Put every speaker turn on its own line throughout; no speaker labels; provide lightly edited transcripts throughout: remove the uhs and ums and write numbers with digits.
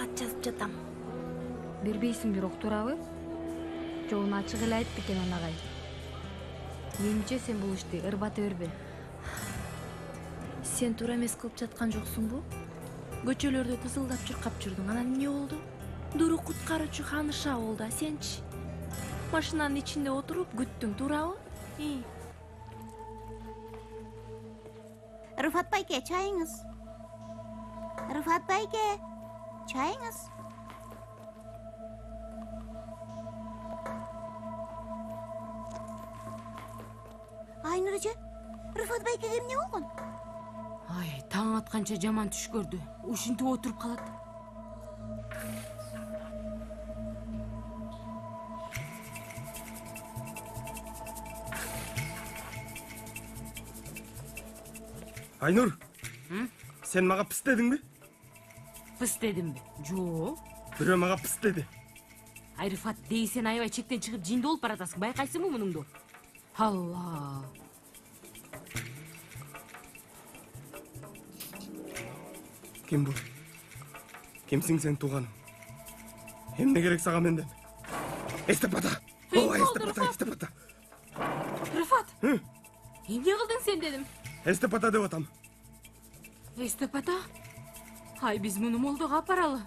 кат жазып жатам.
Бербейсиң бирок туурабы? Жолун ачык эле айтты экен анагай. Менимче сен бул ишти ырбата бербе.
Сен туура эмес кылып жаткан жоксуңбу? Көчөлөрдө тызылдап чуркап жүрдүң. Анан эмне болду? Дуру куткаруучу ханыша болду, а сенчи? Машинанын ичинде отуруп күттүң, туурабы?
Rıfat Bayke, çayınız. Rıfat Bayke, çayınız. Aynur Hoca, Rıfat Bayke'ye ne oldu?
Ay, taң atkança жаман түш көрдү. Ушинтип отуруп калат.
Aynur, sen mağa pis dedin mi?
Пыс дедимби? Жок.
Бирөө мага пис dedi.
Ай, Рыфат, дей сен аябай чектен чыгып жинди болуп баратасың. Байкайсыңбы мунуңду? Алла.
Kim bu? Kimsin sen tuğanım? Hem ne gerek sağa menden? Estepata! Oh, Estepata, Estepata!
Rıfat! Эмне кылдың сен дедим?
Estepata деп атам.
Estepata? Ай, биз муну молдого апаралы.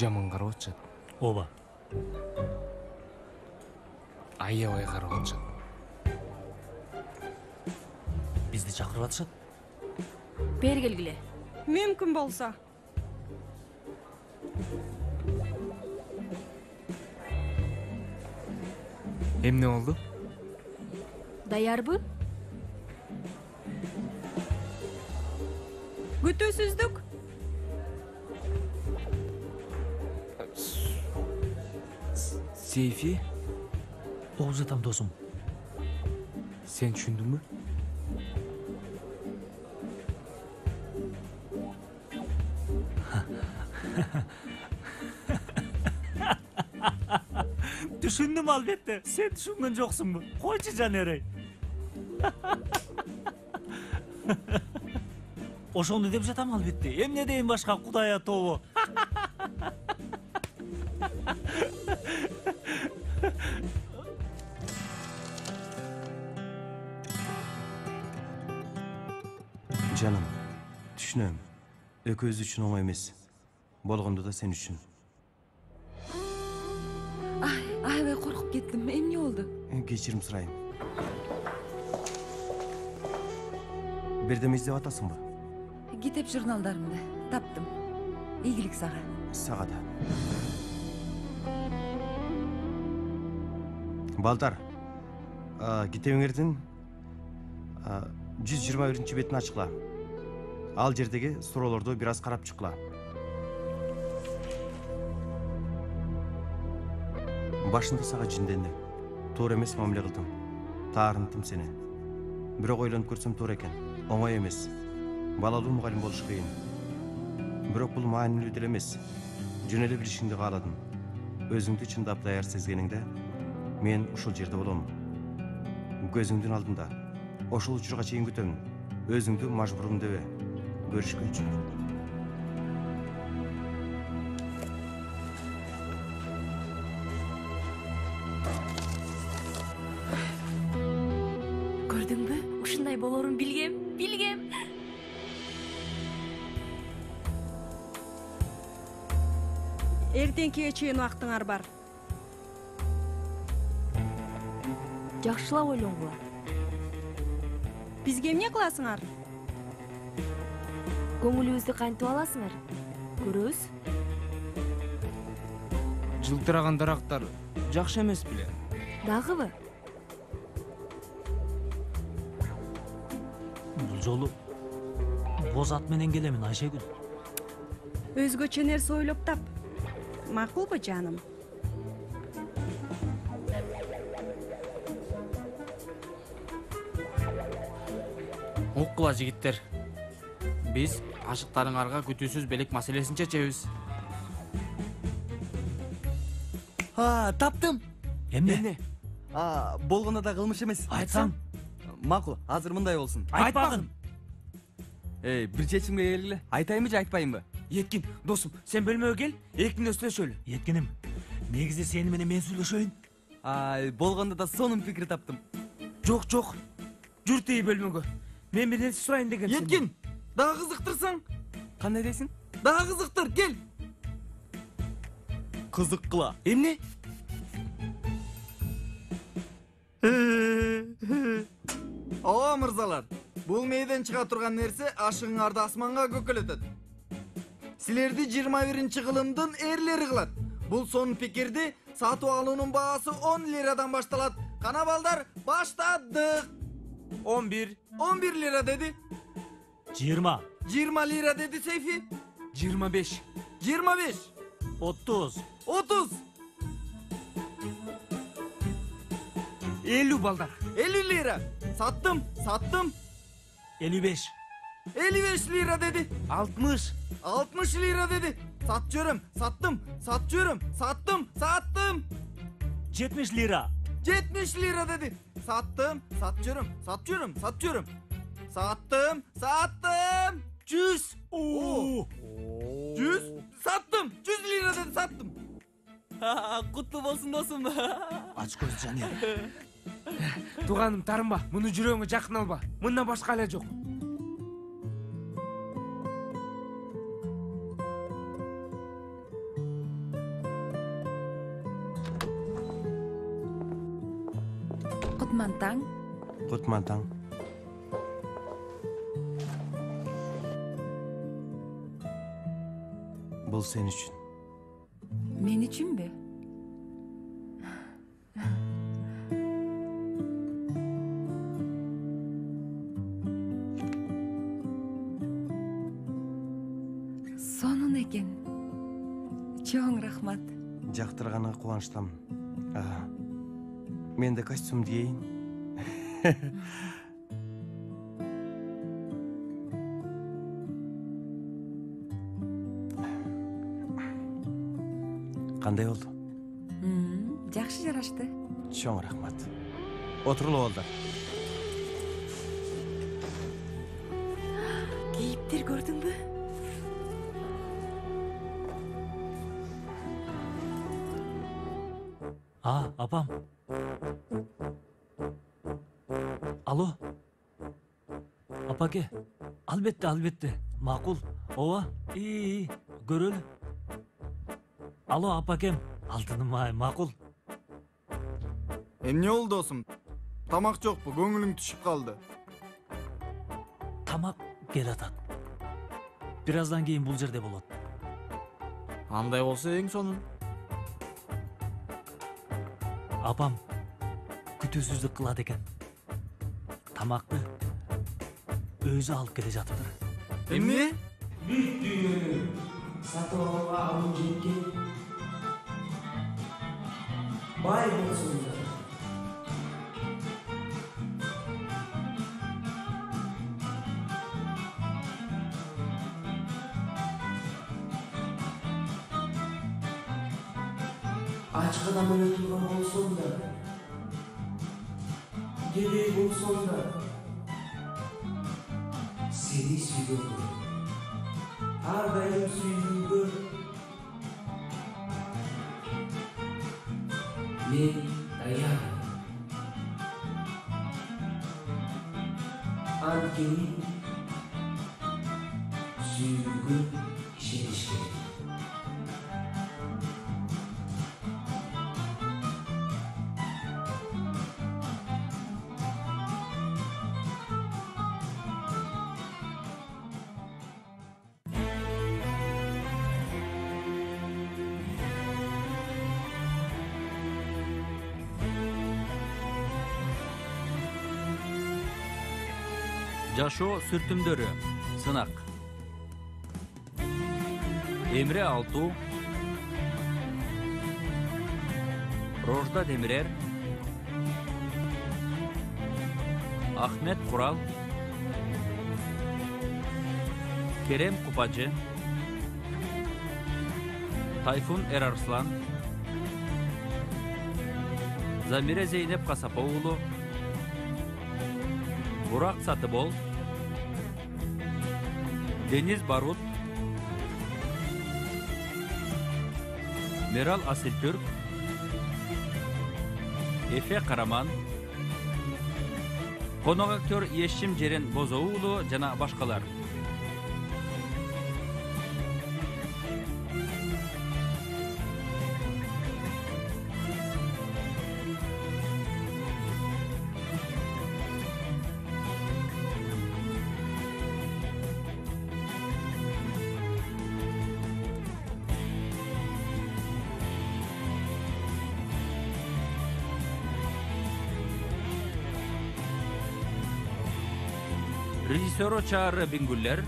Жаман карап атышат.
Ооба.
Аябай карап атышат.
Бизди чакырып атышат.
Бери келгиле.
Мүмкүн болсо.
Эмне болду?
Даярбы? Күтүүсүздүк.
Сейфи,
Оғuz атам досум.
сен түшүндүңбү?
Түшүндүм албетте. Сен түшүнгөн жоксуңбу? Койчу жанерей. Ошону деп жатам албетте. Эмне дейин башка Кудай атобу?
Canım, düşünüyorum. Öküz üçün oңой эмес. Болгондо da sen üçün.
Аябай коркуп кеттим. Эмне болду?
Кечирим сурайм. Бирдеме издеп атасыңбы?
Китеп журналдарымды таптым. Ийгилик сага.
Сага да. Балдар, китебиңердин 121 бетин ачкыла. Ал жердеги суроолорду бир аз карап чыккыла. Башында сага жинденди. Туура эмес мамиле кылдым. Таарынтым сени. Бирок ойлонуп көрсөм туура экен. Оңой эмес. Балалуу мугалим болуш кыйын. Бирок бул маанилүү деле эмес. Жөн эле билишиңди кааладым. Өзүңдү чындап даяр сезгениңде мен ушул жерде болом. Көзүңдүн алдында. Ошол учурга чейин күтөмүн. Өзүңдү мажбурум дебе. Көрүшкөнчү.
Көрдүңбү? Ушундай болорун билгем.
Эртеңкиге чейин убактыңар бар.
Жакшылап ойлонгула.
Бизге эмне кыласыңар?
Көңүлүбүздү кантип аласыңар? Көрөбүз.
Жылтыраган дарактар жакшы эмес беле?
Дагыбы?
Бул жолу боз ат менен келемин Айшегүл.
Өзгөчө нерсе ойлоп тап. Макулбу жаным?
Уккула жигиттер. Биз ашыктарыңарга күтүүсүз белек маселесин чечебиз.
Таптым.
Эмне?
Болгондо да кылмыш эмес.
Айтсаң.
Макул, азыр мындай болсун.
Айтпагын.
Бир чечимге келгиле. Айтайынбы же айтпайынбы?
Еткин, досум, сен бөлмөгө кел, эркиндүү сүйлөшөлү.
Еткеним, негизи сени менен мен сүйлөшөйүн.
Болгондо да сонун пикир таптым.
Жок, жүр тиги бөлмөгө. Мен бир нерсе сурайын дегем.
Еткин, дагы кызыктырсаң. Кандай дейсиң? Дагы кызыктыр, кел. Кызыккыла.
Эмне?
Ооба мырзалар, бул мээден чыга турган нерсе ашыгыңарды асманга көкөлөтөт. Силерди 21-чи кылымдын эрлери кылат. Бул сонун пикирди сатып алуунун баасы 10 лирадан башталат. Кана балдар, баштадык.
11
лира деди.
20.
20 лира деди Сейфи.
25
30.
50 балдар.
50 лира. Саттым.
55.
55 лира деди.
60
лира деди. Сатчырым. Саттым.
70 лира.
70 лира деди. Саттым. Саттым.
100
100. Саттым. 100 лира деди, саттым. Куттуу болсун досум.
Ач көз Жанер.
Туганым, тарынба, муну жүрөгүңө жакын алба. Мындан башка эле жок.
Кутмантаң.
Кутмантаң. Бул сен үчүн.
Мен үчүнбү? Сонун экен. Чоң рахмат.
Жактырганыңа кубанычтамын. Мен де костюм кийейин. Кандай болду?
Жакшы жарашты.
Чоң рахмат. Отурулу балдар.
Кейиптер көрдүңбү?
Апам. Алло. Апаке. Албетте. Макул. Ооба. Көрөлү. Алло, апакем. Алтыным ай, макул.
Эмне болду досум? Тамак жокпу, көңүлүң түшүп калды.
Тамак келатат. Бир аздан кийин бул жерде болот.
Андай болсо эң сонун.
Апам күтүүсүздүк кылат экен. Тамакты өзү алып келе жатыптыр.
Эмне?
Бир дүйнөнү сатып алууга алым жеткен бай болсун да. Ач гана менен турган болсом да, кедей болсом да, сени сүйгөнгө, ар дайым сүйгөнгө мен даяр. Анткени сүйгөнгө ишениш керек.
Жашоо сүртүмдөрү.
Сынак. Emre Altu, Rojda Demirer, Ahmet Kural, Kerem Kupacı, Tayfun Erarslan, Zamire Zeynep Kasapoğlu, Burak Satıbol, Deniz Barut, Meral Asiltürk, Efe Karaman, konuk aktör Yeşim Ceren Bozoğlu jana başkalar. Rejissörü Çağrı Bingüller,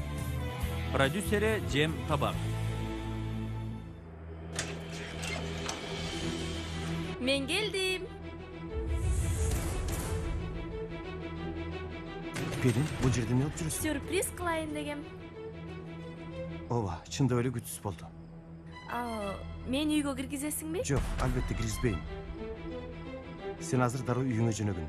prodüseri Cem Tabak.
Men geldim.
Pelin, bu жерде не жүрсің?
Sürpriz kılayın degem.
Ооба, чында эле күтүсүз болду.
Meni үйгө киргизесиңби?
Жок, албетте киргизбейм. Сен азыр дароо үйүңө жөнөгүн.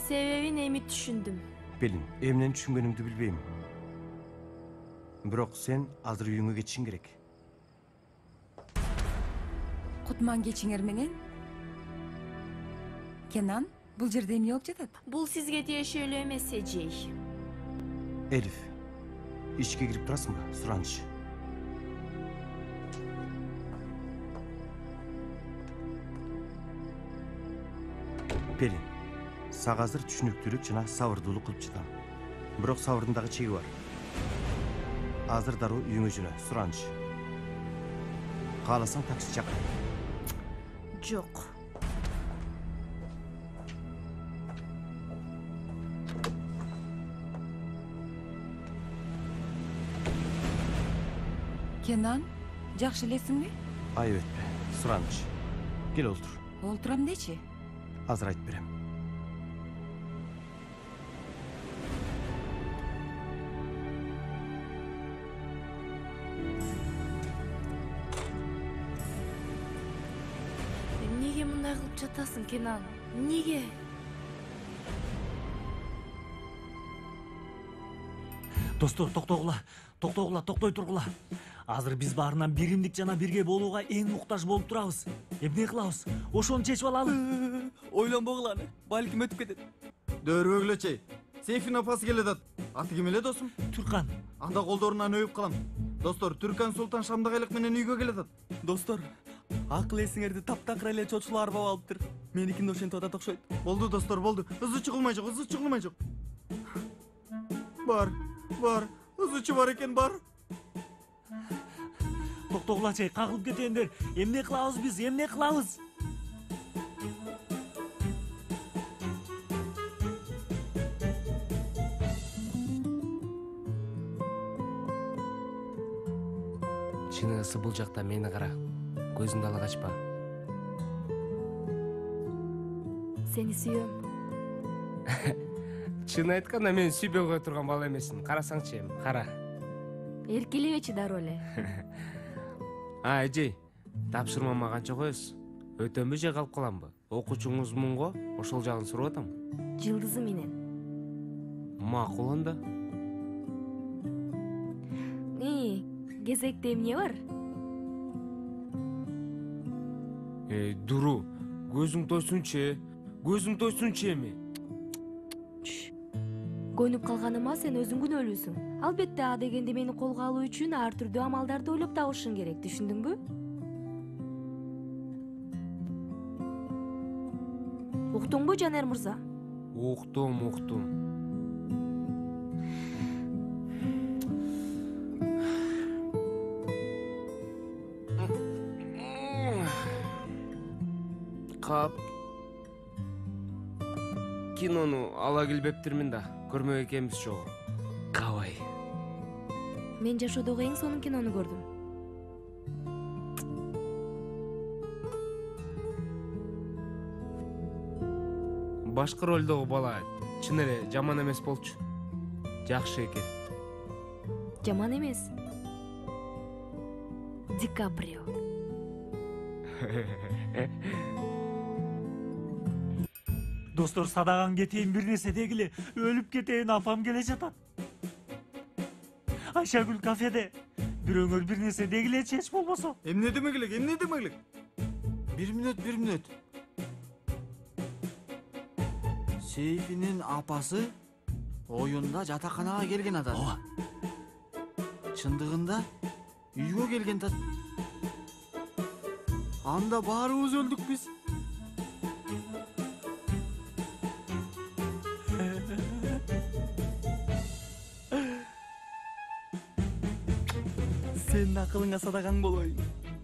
Себебин эми түшүндүм.
Pelin, эмнени түшүнгөнүмдү билбейм. Бирок сен азыр үйүңө кетишиң керек.
Кутман кечиңер менен. Кенан, бул жерде эмне болуп жатат?
Бул сизге тиешелүү эмес, эжей.
Элиф, ичке кирип турасыңбы? Сураныч. Pelin, сага азыр түшүнүктүүлүк жана сабырдуулук кылып жатам. Бирок сабырдын дагы чеги бар. Азыр дароо үйүңө жөнө, Сураныч. Кааласаң такси чакыр.
Жок.
Кенан, жакшы элесиңби?
Айбетпе, Сураныч. Кел олтур.
Олтурам дечи.
Азыр айтып берем.
Неге мындай кылып жатасың, Кенан? Неге?
Достор, токтой тургула. Азыр биз баарынан биримдик жана бирге болууга эң муктаж болуп турабыз. Эмне кылабыз? Ошону чечип алалы.
Ойлонбогула, балким өтүп кетет. Дөөрбөгүлө чей. Сейфин апасы келет. Аты ким эле досум?
Түркан.
Анда колдорунан өйүп калам. Достор, Түркан Султан Шамдагайлык менен үйгө келет.
Достор, акыл эсиңерди таптакыр эле чочулуу арбап алыптыр. Меникин да ошентип атат окшойт.
Болду достор, болду. Ызы чыгылмай жок. Бар. Ызычы бар экен, бар.
Токтогулачы, кагылып кетендер. Эмне кылабыз биз?
Чыныгысы бул жакта мени кара. Көзүңдү ала качпа.
Сени сүйөм.
Чын айтканда мен сүйбөгө турган бала эмесмин. Карасаңчы эми, кара.
Эркелебечи дароо эле.
Эжей, тапшырмама канча коесуз? Өтөмбү же калып каламбы? Окуучуңузмун го, ошол жагын сурап атам.
Жылдызы менен.
Макул анда.
Кезекте эмне бар?
Дуру, көзүң тойсунчу эми.
Көнүп калганыма сен өзүң күнөөлүүсүң. Албетте А дегенде мени колго алуу үчүн ар түрдүү амалдарды ойлоп табышың керек, түшүндүңбү? Уктуңбу, Жанер мырза?
Уктум. Кап. Кинону ала келбептирмин да. Көрмөк экенбиз чогуу. Кабай.
Мен жашоодогу эң сонун кинону көрдүм.
Башкы ролдогу бала чын эле жаман эмес болчу. Жакшы экен.
Жаман эмес. Ди Каприо.
Достор, садаган кетейин бир нерсе дегиле, өлүп кетейин, апам келе жатат. Айшагүл кафеде. Бирөөңөр бир нерсе дегилечи эч болбосо.
Эмне демек элек? Бир мүнөт. Сейфинин апасы оюнда жатаканага келген атат.
Ооба.
Чындыгында үйгө келген тат. Анда баарыбыз өлдүк биз.
Сенин акылыңа садаган болоюн.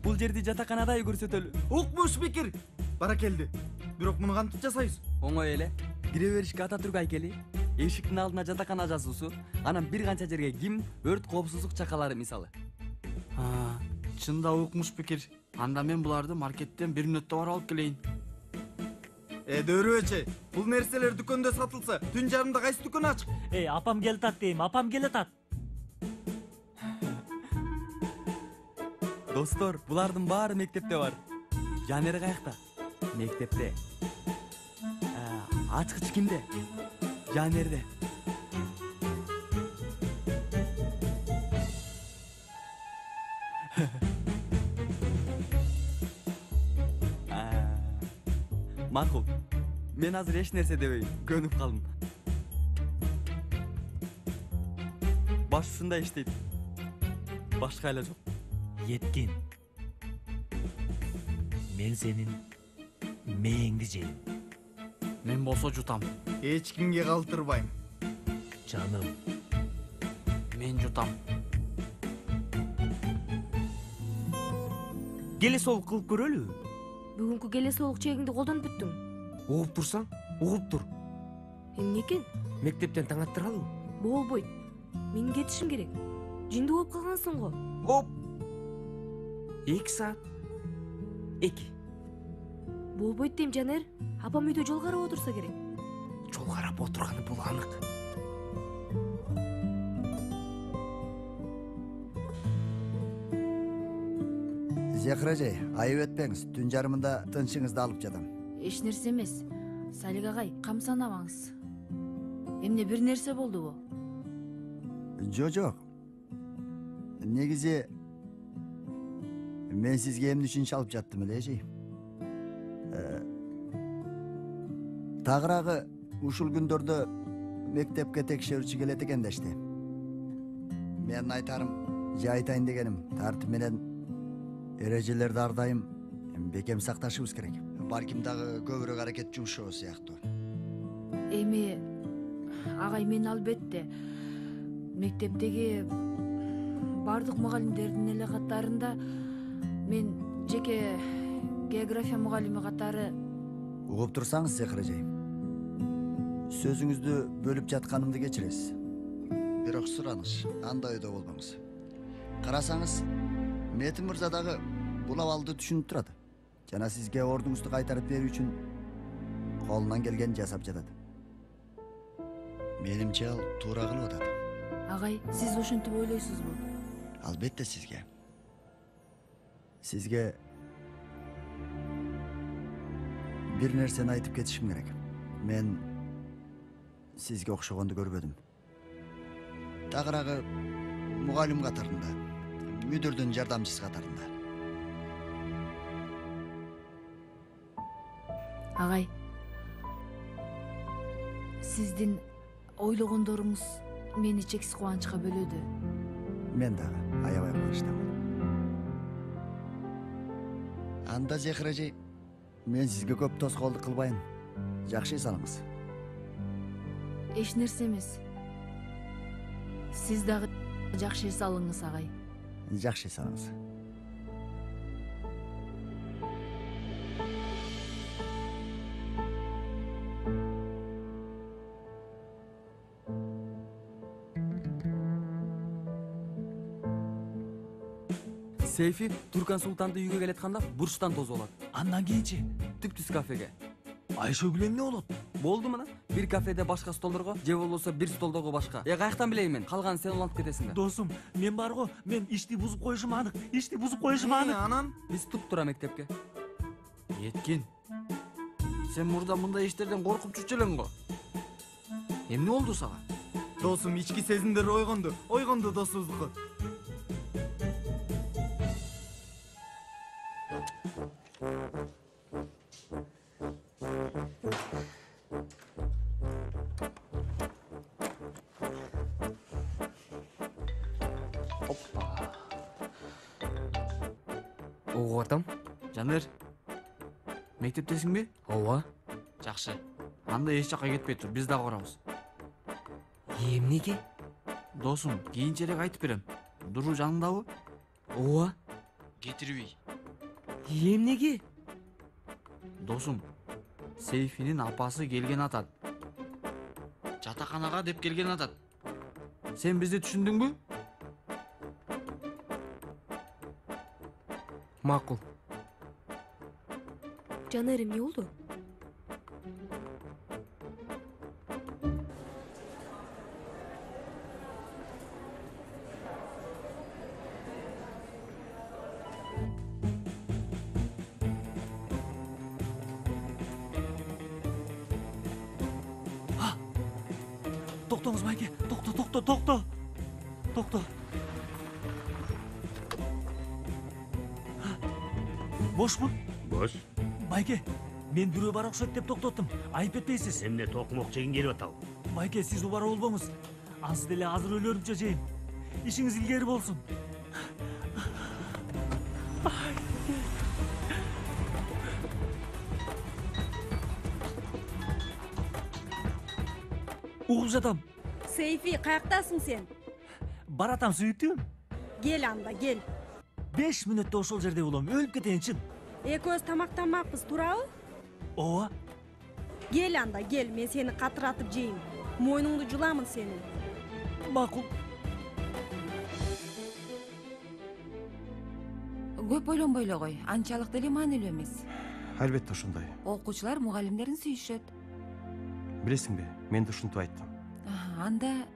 Бул жерди жатаканадай көрсөтөлү.
Укмуш пикир. Баракелди. Бирок муну кантип жасайбыз?
Оңой эле. Кире беришке Ататүрк айкели, эшиктин алдына жатакана жазуусу, анан бир канча жерге гимн, өрт коопсуздук чакалары мисалы.
Чында укмуш пикир. Анда мен буларды маркеттен бир мүнөттө барып алып келейин. Дөөрүбөче, бул нерселер дүкөндө сатылса, түн жарымда кайсы дүкөн ачык?
Апам келатат дейм, апам келатат.
Достор, булардын баары мектепте бар. Жанери каякта? Мектепте. Ачкыч кимде? Жанерде. Макул. Мен азыр эч нерсе дебейм, көнүп калдым. Баш ушундай иштейт. Башка эле жок.
Еткин. Мен сенин мээңди жейм.
Мен болсо жутам. Эч кимге калтырбайм.
Жаным.
Мен жутам.
Келе солук кылып көрөлү.
Бүгүнкү келе солук чегиңди колдонуп бүттүң.
Угуп турсаң, угуп тур.
Эмне экен?
Мектептен таң аттыралыбы?
Болбойт. Мен кетишим керек. Жиндүү болуп калгансың го.
Оп. 2 саат. 2.
Болбойт дейм, Жанер. Апам үйдө жол карап отурса керек.
Жол карап отурганы бул анык.
Зехражай, айып этпеңиз. Түн жарымында тынчыңызды алып жатам.
Эч нерсе эмес. Салик агай, камсанабаңыз. Эмне бир нерсе болдубу?
Жок. Негизи мен сизге эмне үчүн чалып жаттым элечи. Тагыраагы ушул күндөрдө мектепке текшерүүчү келет экен дешти. Мен айтарым, же айтайын дегеним, тартип менен эрежелерди ар дайым бекем сакташыбыз керек. Балким дагы көбүрөөк аракет жумшоо сыяктуу.
Эми агай, мен албетте мектептеги бардык мугалимдердин эле катарында мен жеке география мугалими катары.
Угуп турсаңыз, Зехражай, сөзүңүздү бөлүп жатканымды кечиресиз. Бирок сураныш, андай ойдо болбоңуз. Карасаңыз, Метин мырза дагы бул абалды түшүнүп турат. Жана сизге ордуңузду кайтарып берүү үчүн колунан келгенин жасап жатат. Менимче ал туура кылып атат.
Агай, сиз ошентип ойлойсузбу?
Албетте сизге. Сизге бир нерсени айтып кетишим керек. Мен сизге окшогонду көрбөдүм. Тагыраагы мугалим катарында, мүдүрдүн жардамчысы катарында.
Агай, сиздин ойлогондоруңуз мени чексиз кубанычка бөлөдү.
Мен дагы аябай кубанычтамын. Анда Зехражай, мен сизге көп тоскоолдук кылбайын. Жакшы салыңыз.
Эч нерсе эмес. Сиз дагы жакшы салыңыз, агай.
Жакшы салыңыз.
Сейфи Туркан Султанды үйгө келатканда бурчтан тосуп алат.
Андан кийинчи
Түп-түз кафеге.
Айшөгүл эмне болот?
Болду мына. Бир кафеде башка столдорго, же болбосо бир столдогу башка. Каяктан билейин мен? Калганын сен улантып кетесиң да.
Досум, мен бар го, мен ишти бузуп коюшум анык. Ишти бузуп коюшум анык.
Анан биз туп-тура мектепке.
Эткин. Сен мурда мындай иштерден коркуп жүрчү элең го. Эмне болду сага? Досум, ички сезимдер ойгонду досубуздуку.
Угуп атам.
Жанер, мектептесиңби?
Ооба.
Жакшы. Анда эч жакка кетпей тур, биз дагы барабыз.
Эмнеге?
Досум, кийинчерээк айтып берем. Дуру жаныңдабы?
Ооба.
Кетирбей.
Эмнеге?
Досум, Сейфинин апасы келген атат. Жатаканага деп келген атат. Сен бизди түшүндүңбү?
Макул.
Жанер, эмне болду?
Токтоңуз байке, токто. Бошмун?
Бош.
Байке, мен бирөө бар окшойт деп токтоттум. Айып этпейсиз?
Эмне токмок жегиң келип атабы?
Байке, сиз убара болбоңуз. Ансыз деле азыр өлөрүмчө жейм. Ишиңиз илгери болсун. Угуп жатам.
Сейфи, каяктасың сен?
Баратам сүйүктүүм.
Кел анда, кел.
5 мүнөттө ошол жерде болом. Өлүп кетейин чын.
Экөөбүз тамактанмакпыз, туурабы?
Ооба.
Кел анда, кел, мен сени катыратып жейм. Мойнуңду жуламын сени.
Макул.
Көп ойлонбой эле кой. Анчалык деле маанилүү эмес.
Албетте ошондой.
Окуучулар мугалимдерин сүйүшөт.
Билесиңби, мен да ушинтип айттым.
Анда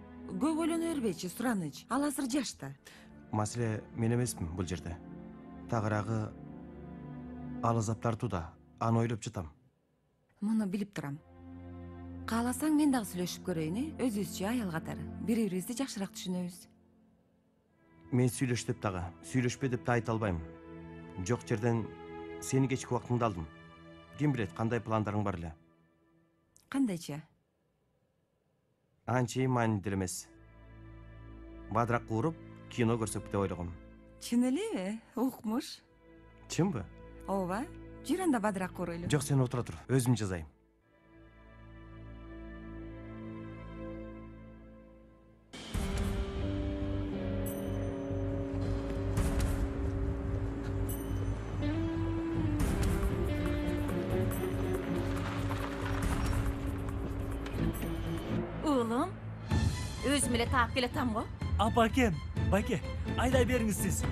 көп ойлоно бербейчи, Сураныч. Ал азыр жашта.
Маселе мен эмесмин бул жерде. Тагыраагы ал азап тартууда. Аны ойлоп жатам.
Муну билип турам. Кааласаң мен дагы сүйлөшүп көрөйүн, өзүбүзчө аял катары. Бири-бирибизди жакшыраак түшүнөбүз.
Мен сүйлөш деп дагы, сүйлөшпө деп да айта албайм. Жок жерден сени кечки убактыңды алдым. Ким билет кандай пландарың бар эле?
Кандайча?
Анчейин маанилүү эмес. Бадырак кууруп, кино көрсөк деп ойлогом.
Чын элеби? Укмуш.
Чынбы?
Ооба. Жүр анда бадырак кууройлу.
Жок, сен отура тур, өзүм жазайм.
Oğlum, özüm ele taap keletam go.
Apa кен, байке, айдай бериңиз сиз.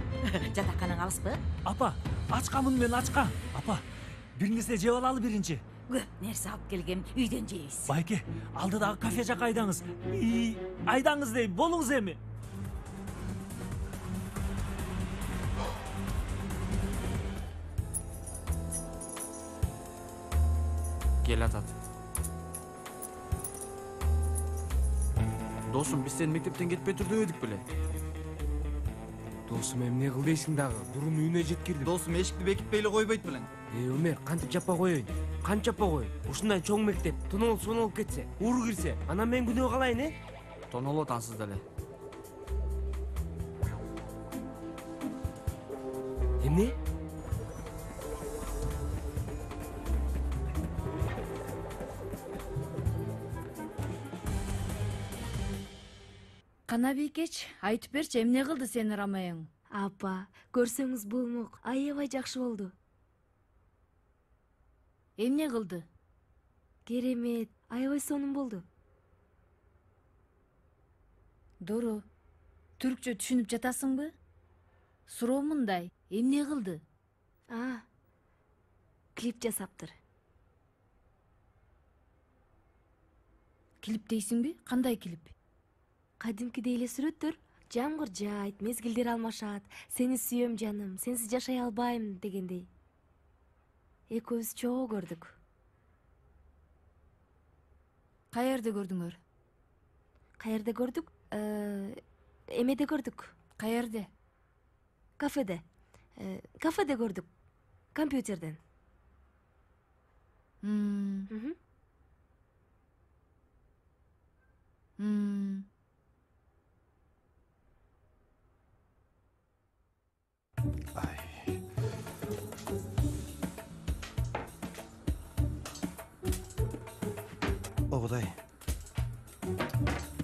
Жатаканаң алыспы?
Апа, ачкамын мен ачка. Апа, бир нерсе жеп алалы биринчи.
Көп нерсе алып келгем, үйдөн жейбиз.
Байке, алдыдагы кафе жака айдаңыз. Айдаңыз дейм, болуңуз эми.
Кел атат. Досум, биз сени мектептен кетпей тур дебедик беле?
Досум, эмне кыл дейсиң дагы? Бурун үйүнө жеткирдим.
Досум, эшикти бекитпей эле койбойт белең.
Өмер, кантип жаппа коеюн? Кантип жаппа коеюн? Ушундай чоң мектеп, тонолуп кетсе, уру кирсе, анан мен күнөө калайын,
Тонолот ансыз деле.
Эмне?
Кана бийкеч, айтып берчи, эмне кылды сени Рамаяң?
Апа, көрсөңүз болмок, аябай жакшы болду.
Эмне кылды?
Керемет, аябай сонун болду.
Дуру, түркчө түшүнүп жатасыңбы? Суроо мындай, эмне кылды?
Клип жасаптыр.
Клип дейсиңби? Кандай клип?
Кадимкидей эле сүрөттөр. Жамгыр жаайт, мезгилдер алмашат. Сени сүйөм жаным, сенсиз жашай албайм дегендей. Экөөбүз чогуу көрдүк.
Каерде көрдүңөр?
Каерде көрдүк? Эмеде көрдүк.
Каерде?
Кафеде. Кафеде көрдүк. Компьютерден.
Огудай.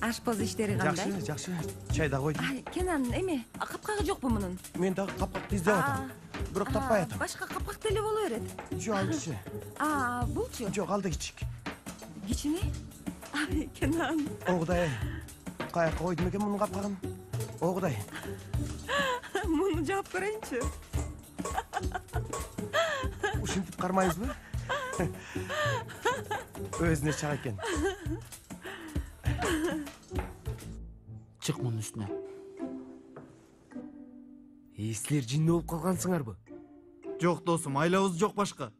Ашпоз иштери кандай?
Жакшы. Чай да койдум.
Кенан, эме, капкагы жокпу мунун?
Мен дагы капкакты издеп атам. Бирок таппай атам.
Башка капкак деле боло берет.
Жок, ал кичи.
Булчу?
Жок, ал да кичик.
Кичине? Кенан.
Огудай. Каяка койдум экен мунун капкагын? Огудай.
Муну жаап көрөйүнчү.
Ушинтип кармайбызбы? Өзүнө чак экен.
Чык мунун үстүнө. Силер жинди болуп калгансыңарбы?
Жок досум, айлабыз жок башка.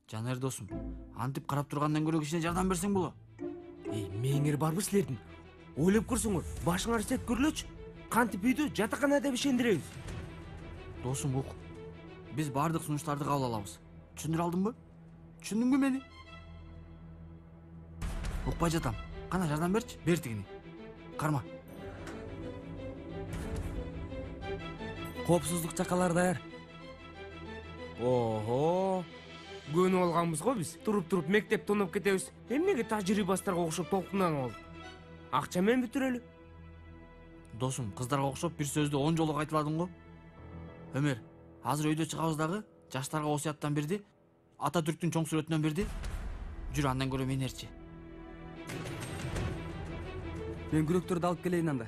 Жанер досум, антип карап тургандан көрө кишине жардам берсең болот.
Мээңер барбы силердин? Ойлоп көрсөңөр, башыңар сет көрүлөчү. Кантип үйдү жатаканада ишендиребиз.
Досум ук. Биз бардык сунуштарды кабыл алабыз. Түшүндүрө алдымбы? Түшүндүңбү мени? Укпай жатам. Кана жардам берчи, бер тигини. Карма.
Коопсуздук чакалары даяр. Ого! Көнүп алганбыз го биз. Туруп мектеп тоноп кетебиз. Эмнеге тажрыйбастарга окшоп толкунан алып? Акча менен бүтүрөлү.
Досум, кыздарга окшоп бир сөздү 10 жолу кайталадың го. Өмөр, азыр өйдө чыгабыз дагы, жаштарга осуяттан бирди, Ататүрктүн чоң сүрөтүнөн бирди. Жүрү андан көрө мени ээрчи. Мен күрөктөрдү алып келейин анда.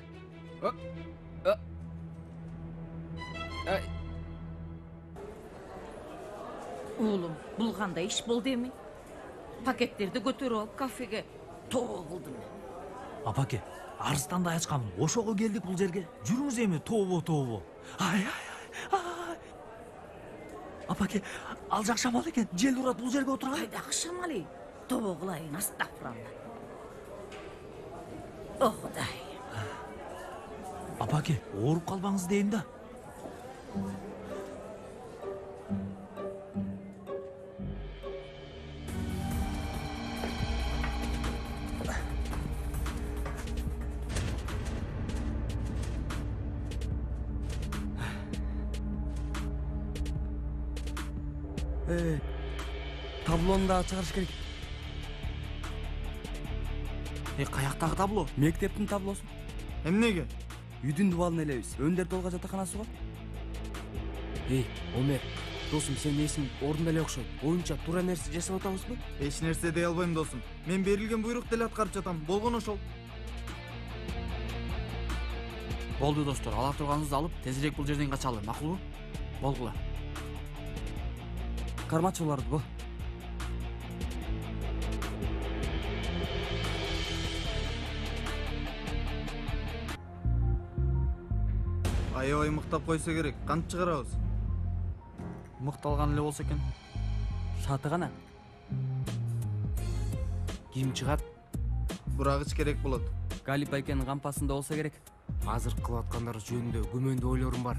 Oğlum, bul kандай iş boldu emi? Paketlerdi götürüp alып kafege too kıldım.
Апаке, арыстандай ачканмын. Ошого келдик бул жерге. Жүрүңүз эми тобо. Ай. Апаке, ал жак шамал экен. Жел урат бул жерге отурган.
Кайдагы шамалы? Тобо кылайын, астагфиралла. О Кудай.
Апаке, ооруп калбаңыз дейм да.
Таблону да чыгарыш керек. Каяктагы табло?
Мектептин таблосу. Эмнеге?
Үйдүн дубалын элебиз. Өндөр толга жатаканасы го. Омер, досум, сен эсиң ордунда эле окшойт. Оюнча туура нерсе жасап атабызбы?
Эч нерсе дей албайм досум. Мен берилген буйрук деле аткарып жатам. Болгон ошол.
Болду достор, ала турганыңызды алып, тезирээк бул жерден качалы, макулбу? Болгула. Кармачы буларды бул.
Аябай мыктап койсо керек. Кантип чыгарабыз?
Мыкталган эле болсо экен. Шаты гана.
Ким чыгат?
Бурагыч керек болот.
Галип айкенин кампасында болсо керек.
Азыр кылып аткандар жөнүндө күмөндүү ойлорум бар.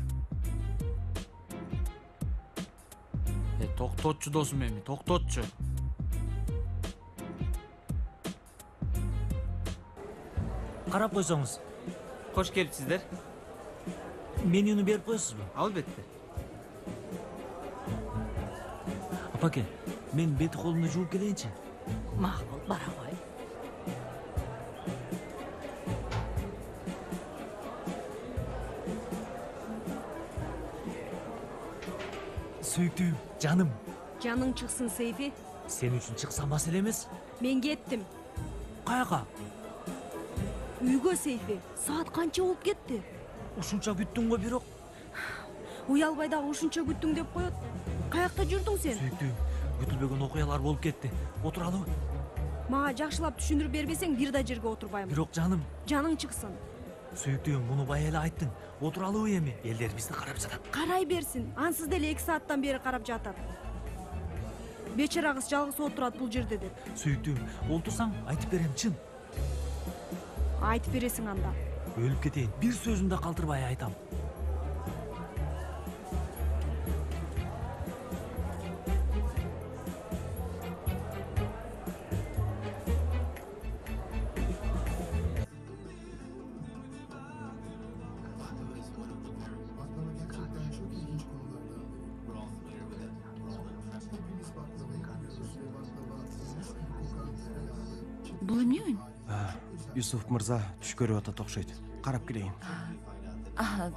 Токтотчу досум эми, токтотчу.
Карап койсоңуз.
Кош келипсиздер.
Менюну берип коесузбу?
Албетте.
Апаке, мен бети колумду жууп келейинчи.
Макул, бара кой.
Сүйүктүүм, жаным.
Жаның чыксын, Сейфи.
Сен үчүн чыкса маселе эмес.
Мен кеттим.
Каяка?
Үйгө, Сейфи. Саат канча болуп кетти?
Ушунча күттүң го бирок.
уялбай дагы ушунча күттүң деп коет. Каякта жүрдүң сен?
Сүйүктүүм, күтүлбөгөн окуялар болуп кетти. Отуралыбы?
Мага жакшылап түшүндүрүп бербесең бир да жерге отурбайм.
Бирок жаным,
жаның чыксын.
Сүйүктүүм, муну бая эле айттың. Отуралыбы эми? Элдер бизди карап жатат.
Карай берсин. Ансыз деле 2 сааттан бери карап жатат. Бечара кыз жалгыз отурат бул жерде деп.
Сүйүктүүм, олтурсаң айтып берем, чын.
Айтып бересиң анда.
Өлүп кетейин, бир сөзүмдү калтырбай айтам.
Бул эмне ойун?
Юсуф мырза түш көрүп атат окшойт. Карап келейин.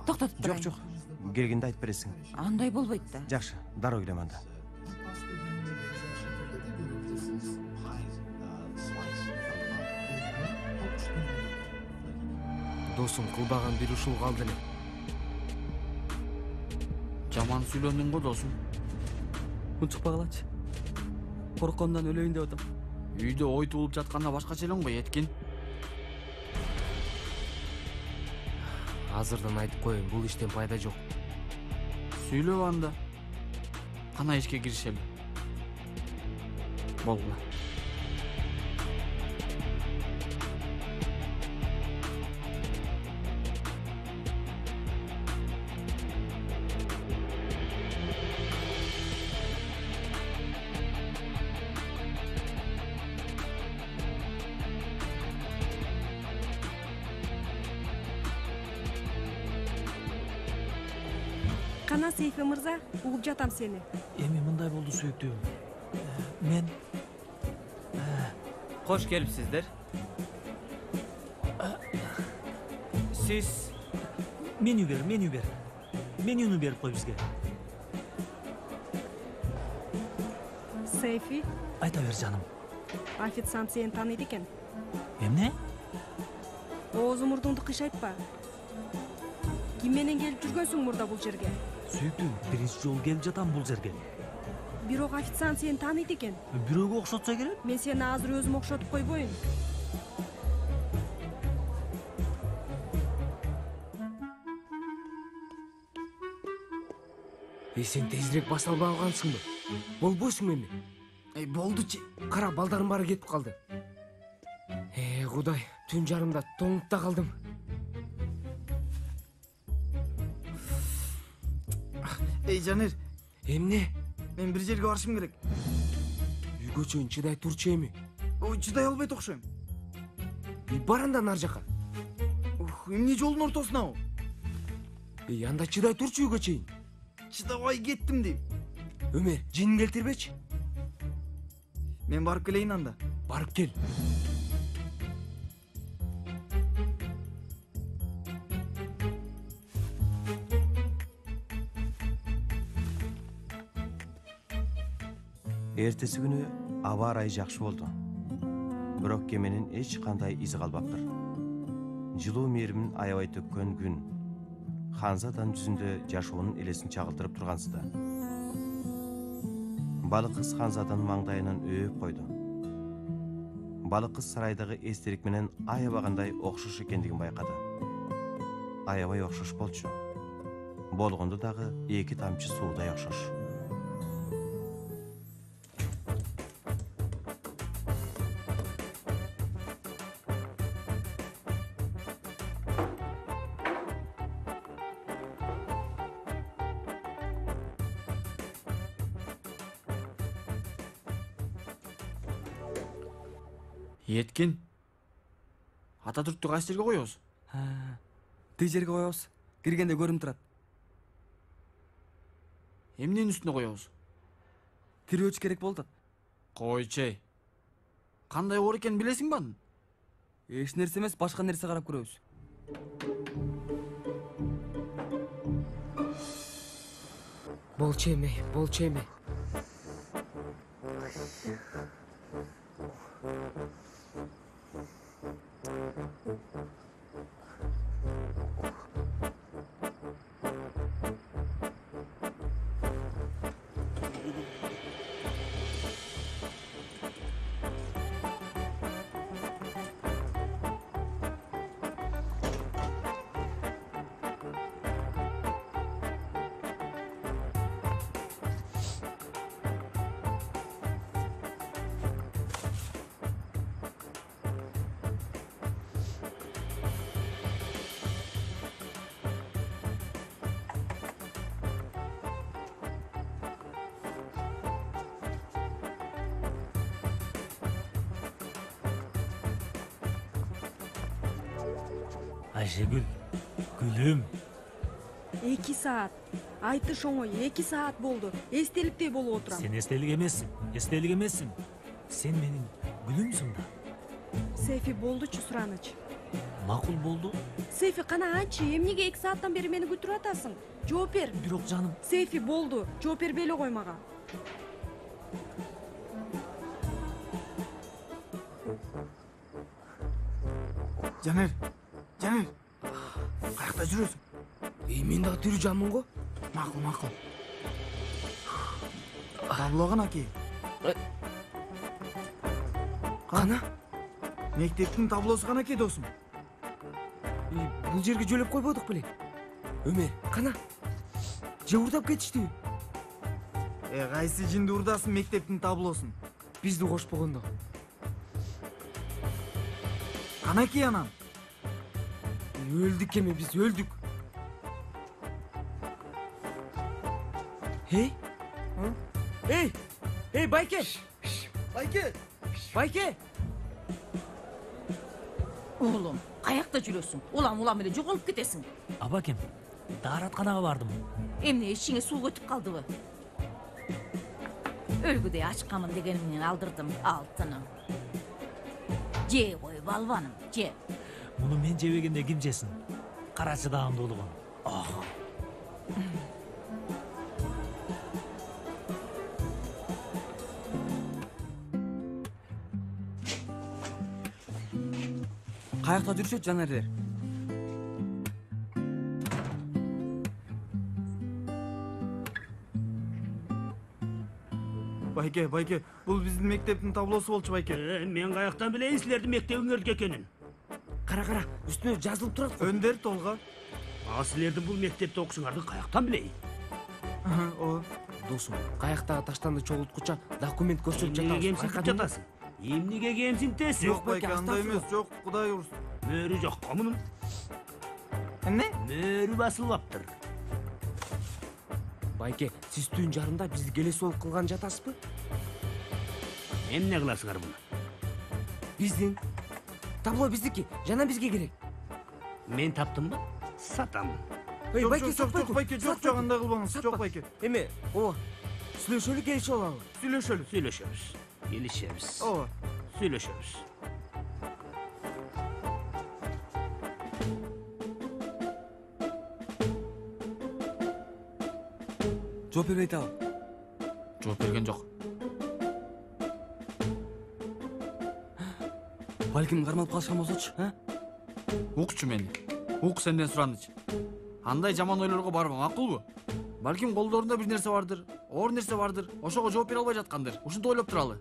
Токтотуп турайын.
Жок, келгенде айтып бересиң.
Андай болбойт да.
Жакшы, дароо келем анда.
Досум, кылбаган бир ушул калды эле.
Жаман сүйлөндүң го досум.
Унчукпагылачы. Корккондон өлөйүн деп атам.
Үйдө ой туулуп жатканда башкача элең го, Еткин.
Азырдан айтып коеюн, бул иштен пайда жок.
Сүйлөп анда. Кана ишке киришели. Болгула.
Кана Сейфи мырза, угуп жатам сени.
Эми мындай болду сүйүктүүм. Мен
Кош келипсиздер.
Сиз меню бер. Менюну берип кой бизге.
Сейфи,
Айта бер жаным.
официант сени тааныйт экен.
Эмне?
Оозу мурдуңду кыйшайтпа. Ким менен келип жүргөнсүң мурда бул жерге?
Сүйүктүүм, биринчи жолу келип жатам бул жерге.
Бирок официант сени тааныйт экен.
Бирөөгө окшотсо керек?
Мен сени азыр өзүм окшотуп койбойюн.
Сен тезирээк баса албай калгансыңбы? Болбойсуңбу эми?
Болдучу.
Кара, балдарым баары кетип калды. Кудай, түн жарымда тоңуп да калдым.
Жанер.
Эмне?
Мен бир жерге барышым керек.
Үйгө чейин чыдай турчу эми.
Чыдай албайт окшойм.
Бар андан ар жака.
Эмне жолдун ортосунабы?
Анда чыдай турчу үйгө чейин.
Чыдабай кеттим дейм.
Өмер, жинин келтирбечи.
Мен барып келейин анда.
Барып кел.
Эртеси күнү аба ырайы жакшы болду. Бирок кеменин эч кандай изи калбаптыр. Жылуу мээримин аябай төккөн күн. Ханзадан жүзүндө жашоонун элесин чагылдырып тургансыда. Балык кыз Ханзадан маңдайынан өөп койду. Балык кыз сарайдагы эстелик менен аябагандай окшош экендигин байкады. Аябай окшош болчу. Болгондо дагы 2 тамчы суудай окшош.
Еткин. Ататүрктү кайсы жерге коебуз?
Тиги жерге коебуз. Киргенде көрүнүп турат.
Эмненин үстүнө коебуз?
Тирөөч керек болду.
Койчей. Кандай оор экенин билесиңби анын?
Эч нерсе эмес, башка нерсе карап көрөбүз.
Болчу эми.
Айшегүл, гүлүм.
2 саат. Айтыш оңой, 2 саат болду. Эстеликтей болуп отурам.
Сен эстелик эмессиң. Сен менин гүлүмсүң да.
Сейфи болдучу сураныч.
Макул болду.
Сейфи кана анчы, эмнеге 2 сааттан бери мени күтүп атасың? Жооп бер.
Бирок жаным.
Сейфи болду. Жооп бербей эле кой мага.
Жанер, каякта жүрөсүң?
Мен дагы тирүү жанмын го.
Макул. Табло канаки?
Кана?
Мектептин таблосу канаки досум?
Бул жерге жөлөп койбодук беле? Өмер, кана? Же урдап кетиштиби?
Кайсы жинди урдасың мектептин таблосун?
Бизди кошпогондо.
Канаки анан?
Өлдүк эме, биз өлдүк. Эй, Байке! Байке!
Уулум, каякта жүрөсүң? Улам эле жоголуп кетесиң.
Абакем, дааратканага бардым.
Эмне ичиңе суу көтүп калдыбы? Өлгүдөй ачкамын дегениңден алдырдым алтыным. Же кой балбаным, же.
Муну мен жебегенде ким жесин? Карачы даамдуулугун.
Каякта жүрүшөт жанерлер?
Байке, бул биздин мектептин таблосу болчу Байке.
Мен каяктан билейин силердин мектебиңердики экенин?
Кара, үстүнө жазылып турат.
Өндөр толга.
Силердин бул мектепте окушуңарды каяктан билейин?
Досум, каяктагы таштанды чогулткуча документ көрсөтүп жатабыз.
Эмнеге кемсинтип жатасың? Эмнеге кемсинтесиң?
Жок Байке, андай эмес, жок, Кудай урsun.
Мөрү жок го мунун.
Эмне?
Мөрү басылбаптыр.
Байке, сиз түн жарымда бизди келесі болуп кылган жатасызбы?
Эмне кыласыңар буну?
Биздин. Табло биздики, жана бизге керек.
Мен таптымбы? Сатам.
Байке, жок, андай кылбаңыз, жок Байке.
Эме, ооба. Сүйлөшөлү, келишип алалы.
Сүйлөшөбүз. Келишебиз.
Ооба.
Сүйлөшөбүз.
Жооп бербей атабы? Жооп берген жок. Балким кармалып калышкан болсочу, Укчу мени. Ук сенден сураныч. Андай жаман ойлорго барма, макулбу? Балким колдорунда бир нерсе бардыр, оор нерсе бардыр. Ошого жооп бере албай жаткандыр. Ушинтип ойлоп туралы.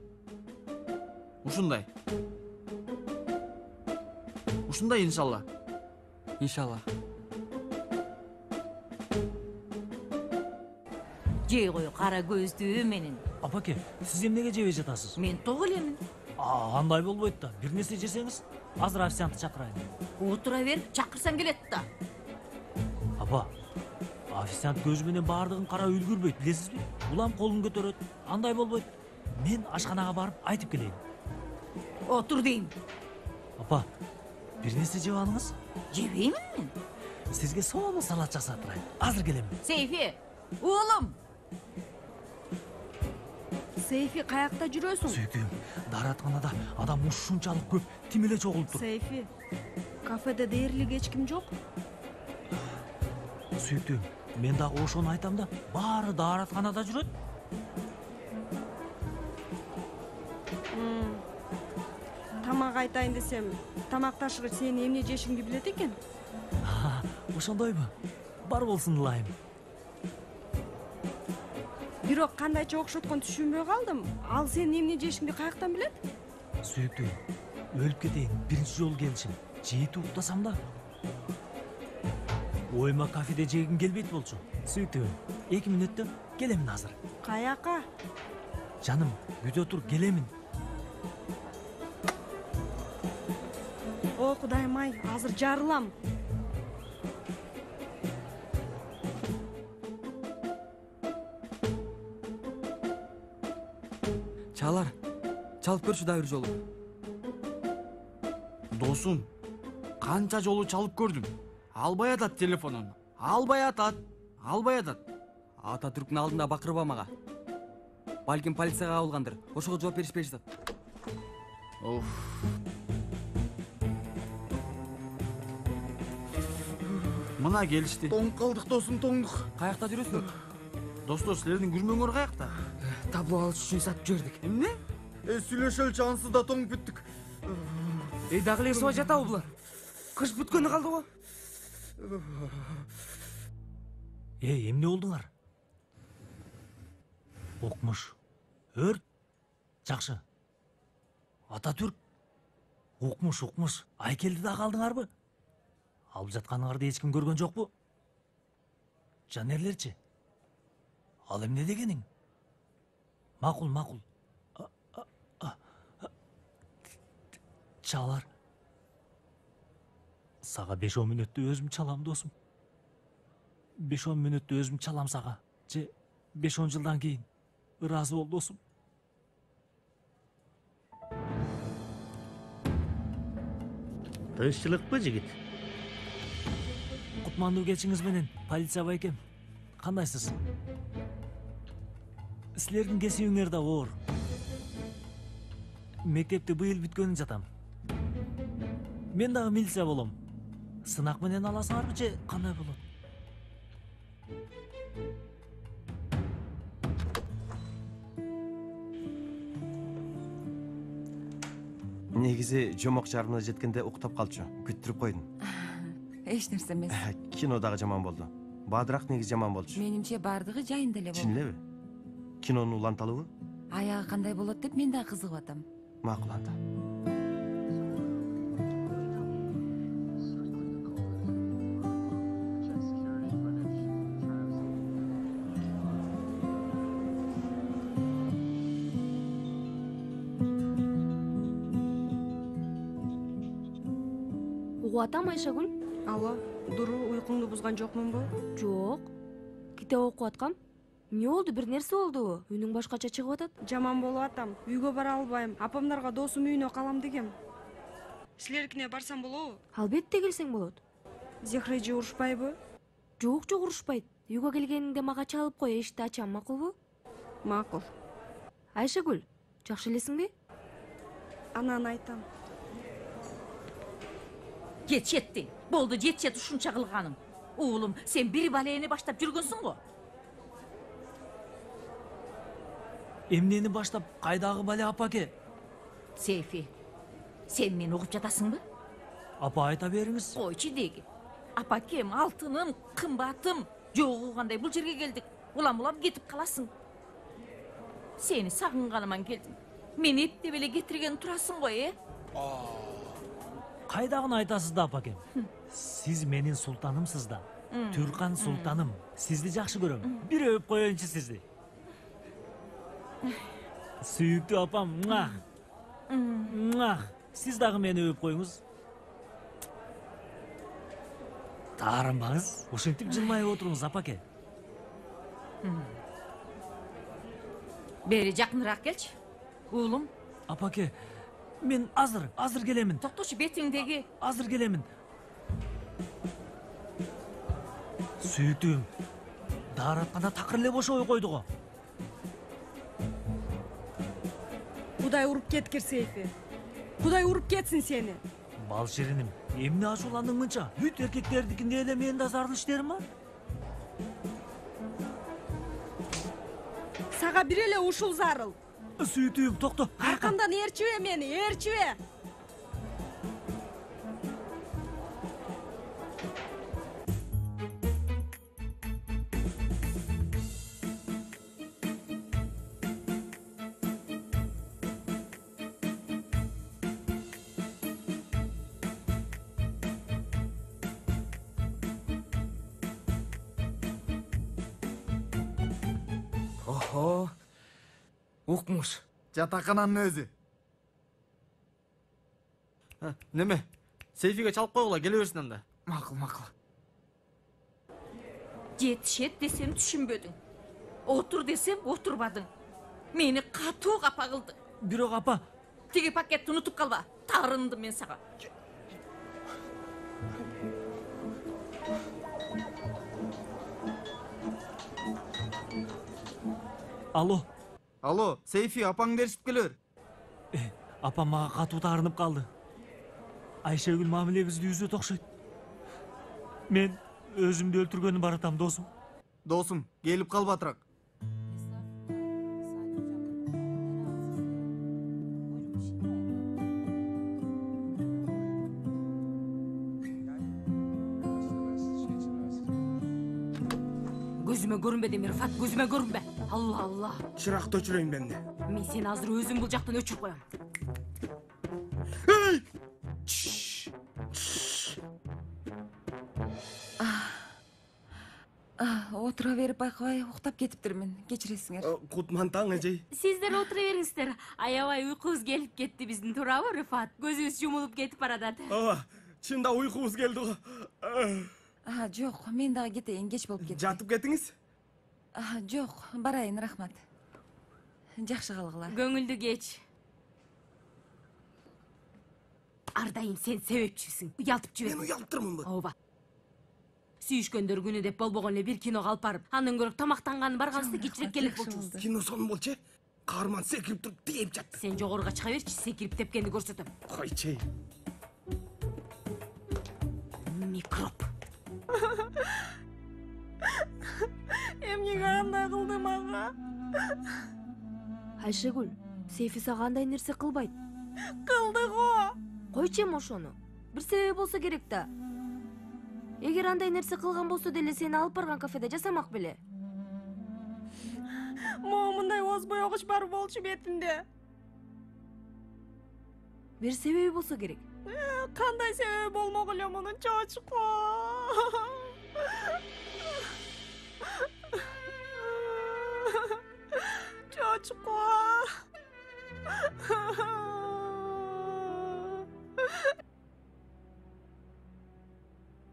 Ушундай, иншалла.
Же кой кара көздүү менин.
Апаке, сиз эмнеге жебей жатасыз?
Мен ток элемин.
Андай болбойт да. Бир нерсе жесеңиз, азыр официантты чакырайын.
Отура бер, чакырсаң келет да.
Апа, официант көзү менен баардыгын карап үлгүрбөйт, билесизби? Улам колун көтөрөт. Андай болбойт. Мен ашканага барып айтып келейин.
Отур дейм.
Апа, бир нерсе жеп алыңыз.
Жебеймин мен.
Сизге сонун салат жасатырайын. Азыр келем.
Сейфи, уулум.
Сейфи, каякта жүрөсүң?
Сүйкүм, дааратканада адам ушунчалык көп тим эле чогулуп тур.
Сейфи, кафеде дээрлик эч ким жок?
Сүйкүм, мен дагы ошону айтам да, баары дааратканада жүрөт.
Тамак айтайын десем, тамакташыгыч сени эмне жешиңди билет экен?
Ошондойбу? Бар болсун ылайым.
Бирок кандайча окшоткон түшүнбөй калдым. Ал сенин эмне жешиңди каяктан билет?
Сүйүктүү, өлүп кетейин, биринчи жолу келишим. Жейти уктасам да. Ойма кафеде жегим келбейт болчу. Сүйүктүү, 2 мүнөттө келемин азыр.
Каяка?
Жаным, үйдө тур, келемин.
О, Кудайым ай, азыр жарылам.
Чалар, чалып көрчү да бир жолу.
Досум,
Канча жолу чалып көрдүм. Албай атат телефонун. Албай атат. Ататүрктүн алдында бакырба мага. Балким полицияга кабылгандыр. Ошого жооп беришпей жатат. Мына келишти.
Тоң калдык досум, тоңдук.
Каякта жүрөсүңөр? Достор, силердин күрмөңөр каякта?
Табло алыш үчүн сатып жибердик.
Эмне?
Сүйлөшөлчү, ансыз да тоң бүттүк.
Дагы эле суга жатабы булар? Кыш бүткөнү калдыбы?
Эмне болдуңар? Укмуш. Өрт. Жакшы. Ататүрк. Укмуш. Айкелди да калдыңарбы? Алып жатканыңарды эч ким көргөн жокпу? Жанерлерчи? Ал эмне дегениң? Макул. Чалар. Сага 5-10 мүнөттө өзүм чалам досум. 5-10 мүнөттө өзүм чалам сага. Же 5-10 жылдан кийин. Ыраазы бол досум. Тынччылыкпы, жигит? Кутмандуу кечиңиз менен, полиция байкем. Кандайсыз? Силердин кесибиңер да оор. Мектепти быйыл бүткөнүн жатам. Мен дагы милиция болом. Сынак менен аласыңарбы же кандай болот?
Негизи жомок жарымына жеткенде уктап калчу. Күттүрүп койдум.
Эч нерсе эмес.
Кино дагы жаман болду. Баадыраак негизи жаман болчу.
Менимче бардыгы жайында эле болду.
Чын элеби? Кинонун уланталыбы?
Аягы кандай болот деп мен да кызыгып атам.
Макул анда.
Угуп атам, Айшагүл?
Алло, дуру уйкуңду бузган жокмунбу?
Жок. Китеп окуп аткам. Эмне болду? Бир нерсе болдубу? Үнүң башкача чыгып атат.
Жаман болуп атам. Үйгө бара албайм. Апамдарга досум үйүнө калам дегем. Силердикине барсам болобу?
Албетте келсең болот.
Зехре эже урушпайбы?
Жок, урушпайт. Үйгө келгениңде мага чалып кой, эшикти ачам, макулбу?
Макул.
Айшагүл, жакшы элесиңби?
Анан айтам.
Жетти. Болду, жетет ушунча кылганың. Уулум, сен бир балени баштап жүргөнсүң го?
Эмнени баштап, кайдагы бале апаке?
Сейфи, сен мени угуп жатасыңбы?
Апа, айта бериңиз.
Койчу деги. Апакем, алтыным, кымбатым. Жогу кандай бул жерге келдик. Улам кетип каласың. Сени сагынганыман келдим. Мени эптеп эле кетирген турасың го,
Кайдагын айтасыз да, апакем? Сиз менин султанымсыз да. Түркан султаным. Сизди жакшы көрөм. Бир өп коеюнчу сизди. Сүйүктүү апам. Сиз дагы мени өп коюңуз. Таарынбаңыз. Ошентип жылмайып отуруңуз, апаке.
Бери жакыныраак келчи. Уулум.
Апаке, мен азыр келемин.
Токточу, бетиңдеги.
Азыр келемин. Сүйүктүүм. Daarатканда такыр эле бошобой койду го.
Кудай уруп кеткир, Сейфи. Кудай уруп кетсин сени.
Бал шириним, эмне ачууландың мынча? Бүт эркектердикинде эле менин да зарыл иштерим бар.
Сага бир эле ушул зарыл.
Сүйүктүүм, токто.
Аркамдан ээрчибе мени, ээрчибе.
Охо. Укмуш.
Жатакананын өзү.
Неме? Сейфиге чалып койгула, келе берсин анда.
Макул.
Жетишет десем түшүнбөдүң. Отур десем отурбадың. Мени катуу капа кылдың.
Бирок апа,
тиги пакетти унутуп калба. Тарындым мен сага.
Алло.
Алло, Сейфи, апаң дерсип келер.
Апам мага катуу таарынып калды. Айшегүл мамилебизди үзөт окшойт. Мен өзүмдү өлтүргөнү баратам, досум.
Досум, келип калбатыраак.
Көзүмө көрүнбө деме, Рыфат, көзүмө көрүнбө. Алла, Алла.
Чыракты өчүрөйүн мен де.
Мен сени азыр өзүм бул жактан өчүрүп коем.
Отура берип байкабай уктап кетиптирмин. Кечиресиңер.
Кутман таң, эжей.
Сиздер отура бериңиздер. Аябай уйкубуз келип кетти биздин, туурабы, Рыфат? Көзүбүз жумулуп кетип баратат.
Ооба, чында уйкубуз келди го.
Жок, мен дагы кетейин, кеч болуп кетти.
Жатып кетиңиз?
Жок, барайын, рахмат. Жакшы калгыла.
Көңүлдү кеч. Ар дайым сен себепчисиң. Уялтып жибер.
Мен уялттырмынбы?
Ооба. Сүйүшкөндөр күнү деп болбогон эле бир киного алып барып, андан көрөп тамактанганы баргансы кечирээк келип болчубуз.
Кино сонун болчу. Каарман секирип туруп тээп жатты.
Сен жогоруга чыга берчи, секирип тепкенди көрсөтөм.
Койчу.
Микроб.
Эмнеге андай кылдым ага? Айшегүл, Сейфи сага андай нерсе кылбайт. Кылды го. Койчу эми ошону. Бир себеби болсо керек да. Эгер андай нерсе кылган болсо деле сени алып барган кафеде жасамак беле. Могу мындай озбой огуш бар болчу бетинде. Бир себеби болсо керек. Кандай себеби болмок эле мунун, чочко. Чочко.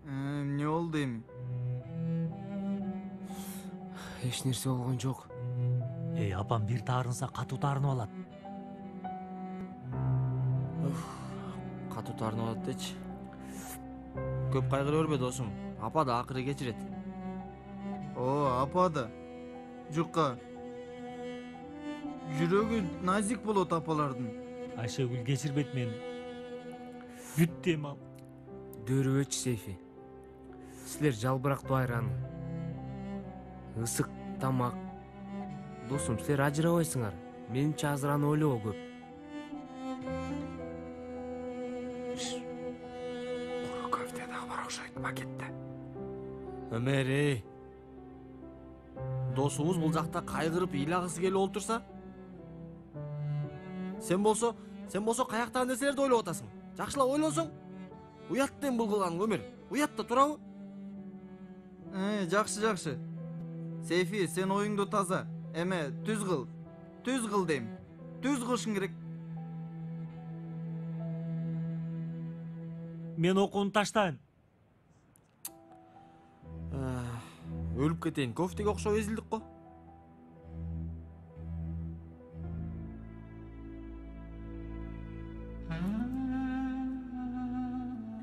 Эмне болду эми?
Эч нерсе болгон жок.
Апам бир таарынса катуу таарынып алат.
Катуу таарынып алат дечи. Көп кайгыра бербе, досум. Апа да акыры кечирет.
Апа да. Жукка. Жүрөгү назик болот апалардын.
Айшегүл кечирбейт мени. Бүттү эми ал.
Дөрүбөчү, Сейфи. Силер жалбырактуу айран. Ысык тамак. Досум, силер ажырабайсыңар. Менимче азыр аны ойлогоо көп.
Куру көфте дагы бар окшойт пакетте.
Өмер, досубуз бул жакта кайгырып ыйлагысы келип олтурса, сен болсо каяктагы нерселерди ойлоп атасың. Жакшылап ойлонсоң, уят дем бул кылганың, Өмер. Уят да, туурабы?
Жакшы. Сейфи, сен оюңду таза. Эме, түз кыл дейм. Түз кылышың керек.
Мен окууну таштайм.
Өлүп кетейин, кофтеге окшоп эзилдик го.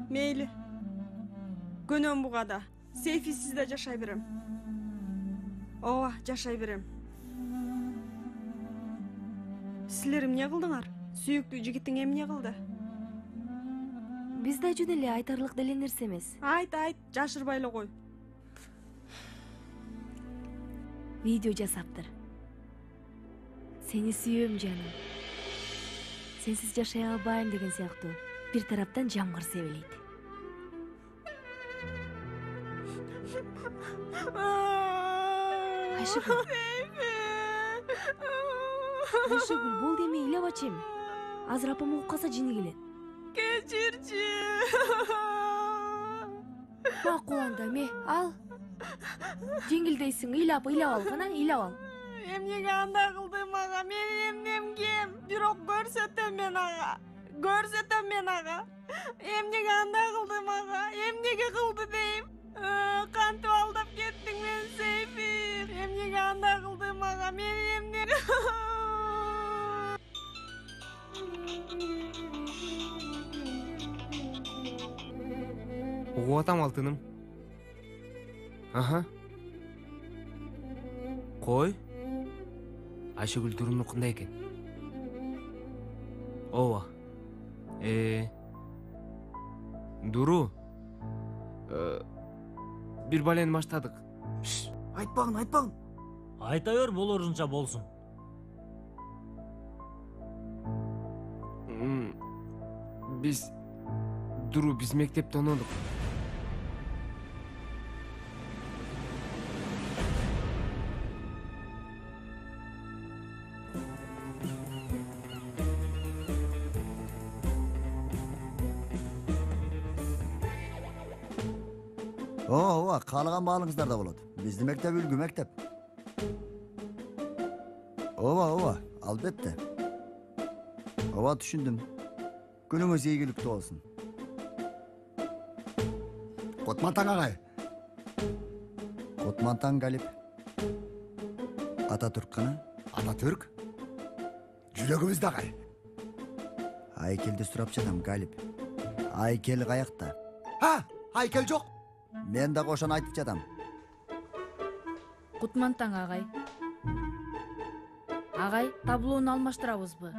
Мейли. Көнөм буга да. Сейфисиз да жашай берем. Ооба, жашай берем. Силер эмне кылдыңар? Сүйүктүү жигитиң эмне кылды?
Биз да жөн эле айтарлык деле нерсе эмес.
Айт, жашырбай эле кой.
Видео жасаптыр. Сени сүйөм, жаным. Сенсиз жашай албайм деген сыяктуу. Бир тараптан жамгыр себелейт. Айшегүл. Айшегүл, бул деме ыйлабачы эми. Азыр апам угуп калса жини келет.
Кечирчи.
Макул анда, ал. Жеңилдейсиң, ыйлап ал, кана, ыйлап ал.
Эмнеге андай кылдым ага? Менин эмнем кем? Бирок көрсөтөм мен ага. Эмнеге андай кылдым ага? Эмнеге кылды дейм? Кантип алдап кеттиң мен, Сейфи? Эмнеге андай кылдым ага? Менин эмнем...
угуп атам алтыным. Аха. Кой. Айшыгүл туруму кандай экен? Ооба. Дуру. Бир балени баштадык.
Айтпагын.
Айта бер, болорунча болсун.
Биз мектепте онодук.
Ооба, каалаган баалыңыздар да болот. Биздин мектеп үлгү мектеп. Ооба, албетте. Ооба, түшүндүм. Күнүңүз ийгиликтүү болсун. Котмантаң агай. Котмантаң Галип. Ататүрк кана? Ататүрк? Жүрөгүбүздө агай. Айкелди сурап жатам, Галип. Айкел каякта? Айкел жок. Мен да ошону айтып жатам.
Кутмантаң агай. Агай, таблоону алмаштырабызбы?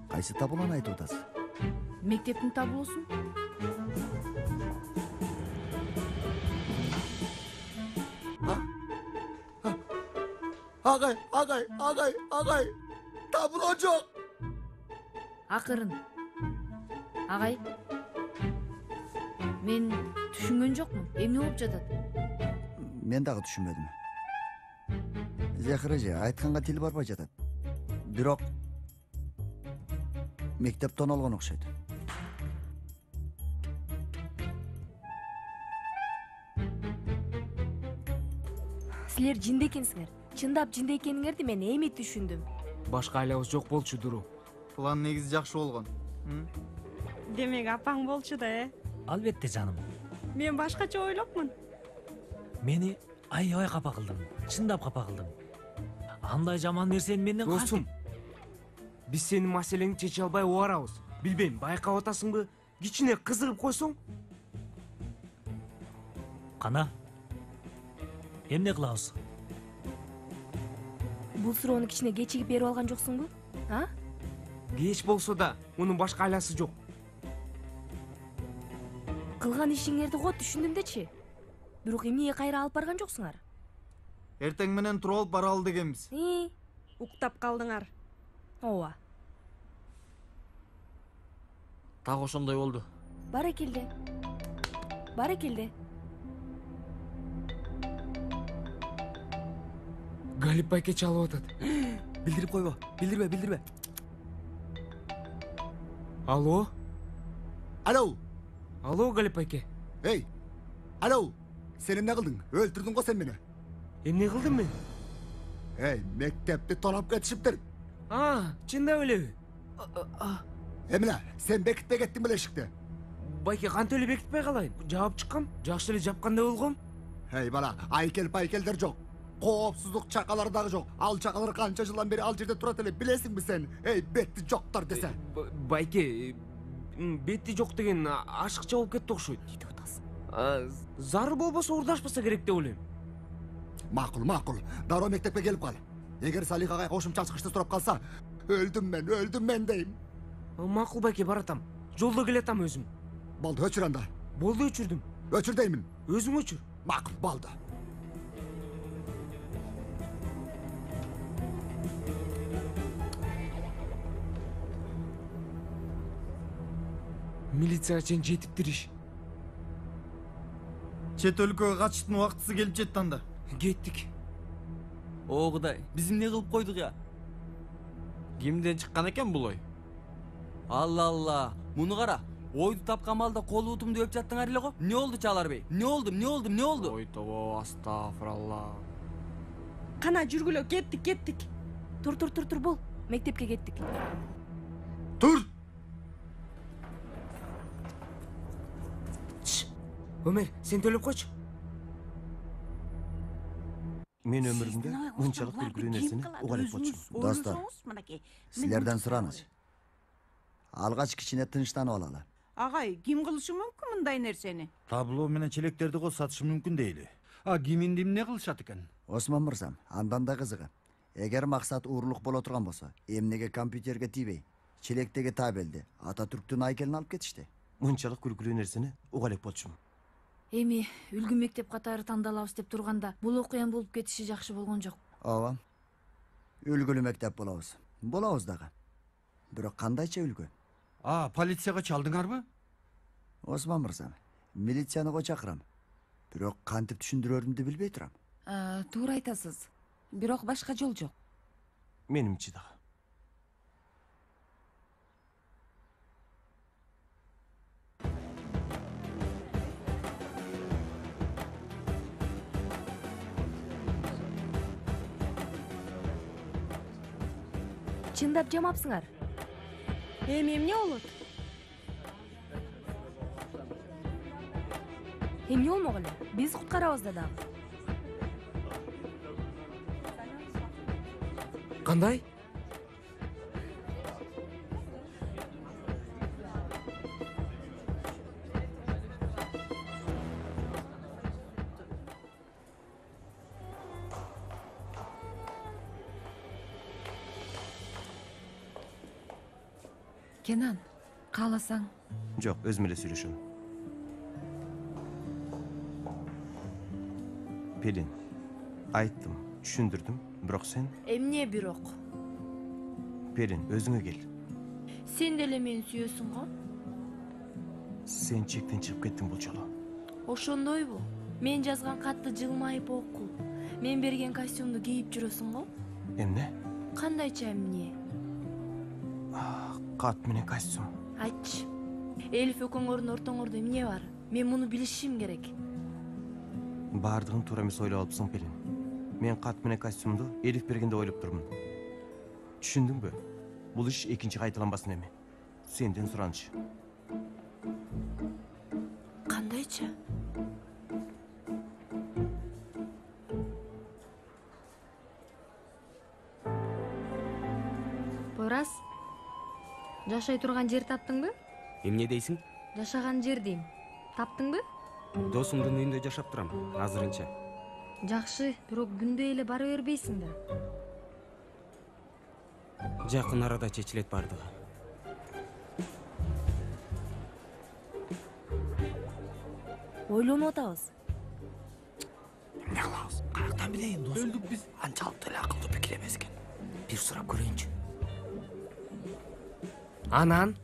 Кайсы таблоону айтып атасыз?
Мектептин таблоосун.
Агай. Табло жок.
Акырын. Агай. Мен түшүнгөн жокмун. Эмне болуп жатат?
Мен дагы түшүнбөдүм. Захир эже, айтканга тил барбай жатат. Бирок мектеп тоналгон окшойт.
Силер жинде экенсиңер. Чындап жинде экениңерди мен эми түшүндүм.
Башка айлабыз жок болчу, Дуру.
План негизи жакшы болгон.
Демек апаң болчу да,
Албетте жаным.
Мен башкача ойлопмун.
Мени аябай капа кылдың. Чындап капа кылдың. Андай жаман нерсени менден
Досум, биз сенин маселеңди чече албай оорабыз. Билбейм, байкап атасыңбы? Кичине кызыгып койсоң?
Кана. Эмне кылабыз?
Бул суроону кичине кечигип берип алган жоксуңбу?
Кеч болсо да, мунун башка айласы жок.
Кылган ишиңерди го түшүндүм дечи. Бирок эмнеге кайра алып барган жоксуңар?
Эртең менен туруп алып бара ал дегенбиз.
Уктап калдыңар.
Ооба.
Так ошондой болду.
Баракелде.
Галип байке чалып атат.
Билдирип койбо. Билдирбе.
Алло, Галип байке.
Эй, алло, сен эмне кылдың? Өлтүрдүң го сен мени.
Эмне кылдым мен?
Эй, мектепти тонап кетишиптир.
Чындап элеби?
Эмне, сен бекитпей кеттиң беле эшикти?
Байке, кантип эле бекитпей калайын? Жаап чыккам, жакшы эле жапкандай болгом.
Эй, бала, айкелдер жок. Коопсуздук чакалары дагы жок. Ал чакалар канча жылдан бери ал жерде турат эле, билесиңби сен? Эй, бетти жоктор десе.
Байке, бетти жок деген ашыкча болуп кетти окшойт.
Эмне деп атасың?
Зарыл болбосо урдашпаса керек деп ойлойм.
Макул. Дароо мектепке келип кал. Эгер Салихага кошумча чыгышты сурап калса, өлдүм мен дейм.
Макул байке, баратам. Жолдо келатам өзүм.
Болду, өчүр анда.
Болду, өчүрдүм.
Өчүр деймин.
Өзүң өчүр.
Макул, болду.
Милицияга чейин жетиптир иш.
Чет өлкөгө качыштын убактысы келип жетти анда.
Кеттик.
О Кудай, биз эмне кылып койдук я? Кимден чыккан экен бул ой? Алла, муну кара. Ойду тапкан балда кол утумду өп жаттыңар эле го. Эмне болду Чалар бей? Эмне болду? Ой тобо, астагфиралла.
Кана жүргүлө, кеттик.
Тур, бол. Мектепке кеттик.
Тур!
Өмөр, сен төлөп койчу.
Мен өмүрүмдө мынчалык белгилүү нерсени уга элек
Достор, силерден сураныз. Алгач кичине тынчтанып алалы.
Агай, ким кылышы мүмкүн мындай нерсени?
Табло менен челектерди кошсатышы мүмкүн дейли.
Киминди эмне кылышат экен?
Осман мырзам, андан да кызыгы. Эгер максат уурулук боло турган болсо, эмнеге компьютерге тийбей, челектеги табелди Ататүрктүн айкелин алып кетишти?
Мынчалык күлкүлүү нерсени уга элек болчумун.
Эми үлгү мектеп катары тандалабыз деп турганда бул окуян болуп кетиши жакшы болгон жок.
Ооба. Үлгүлүү мектеп болобуз. Болобуз дагы. Бирок кандайча үлгү?
Полицияга чалдыңарбы?
Осман мырзам, милицияны го чакырам. Бирок кантип түшүндүрөрүмдү билбей турам.
Туура айтасыз. Бирок башка жол жок.
Менимче дагы.
Чындап жамапсыңар?
Эми эмне болот?
Эмне болмок эле? Биз куткарабыз да дагы.
Кандай?
Kenan, kaalasаң.
Жок, өзүм эле сүйлөшөм. Pelin, айттым, түшүндүрдүм, бирок сен...
Эмне бирок?
Pelin, өзүңө кел.
Сен деле мени сүйөсүң го?
Сен чектен чыгып кеттиң бул жолу.
Ошондойбу? Мен жазган катты жылмайып окуу. Мен берген костюмду кийип жүрөсүң го?
Эмне?
Кандайча эмне?
Кат менен костюм.
Айтчы. Элиф экөөңөрдүн ортоңордо эмне бар? Мен муну билишим керек.
Бардыгын туура эмес ойлоп алыпсың, Pelin. Мен кат менен костюмду Элиф бергенде ойлоп турмун. Түшүндүңбү? Бул иш экинчи кайталанбасын эми. Сенден сураныч.
Кандайча? Порас, жашай турган жер таптыңбы?
Эмне дейсиң?
Жашаган жер дейм. Таптыңбы?
Досумдун үйүндө жашап турам, азырынча.
Жакшы, бирок күндө эле бара бербейсиң да.
Жакын арада чечилет бардыгы.
Ойлонуп атабыз.
Эмне кылабыз? Каяктан билейин, досум? Өлдүк биз. Анчалык деле акылдуу пикир эмес экен. Бир сурап көрөйүнчү.
Анан?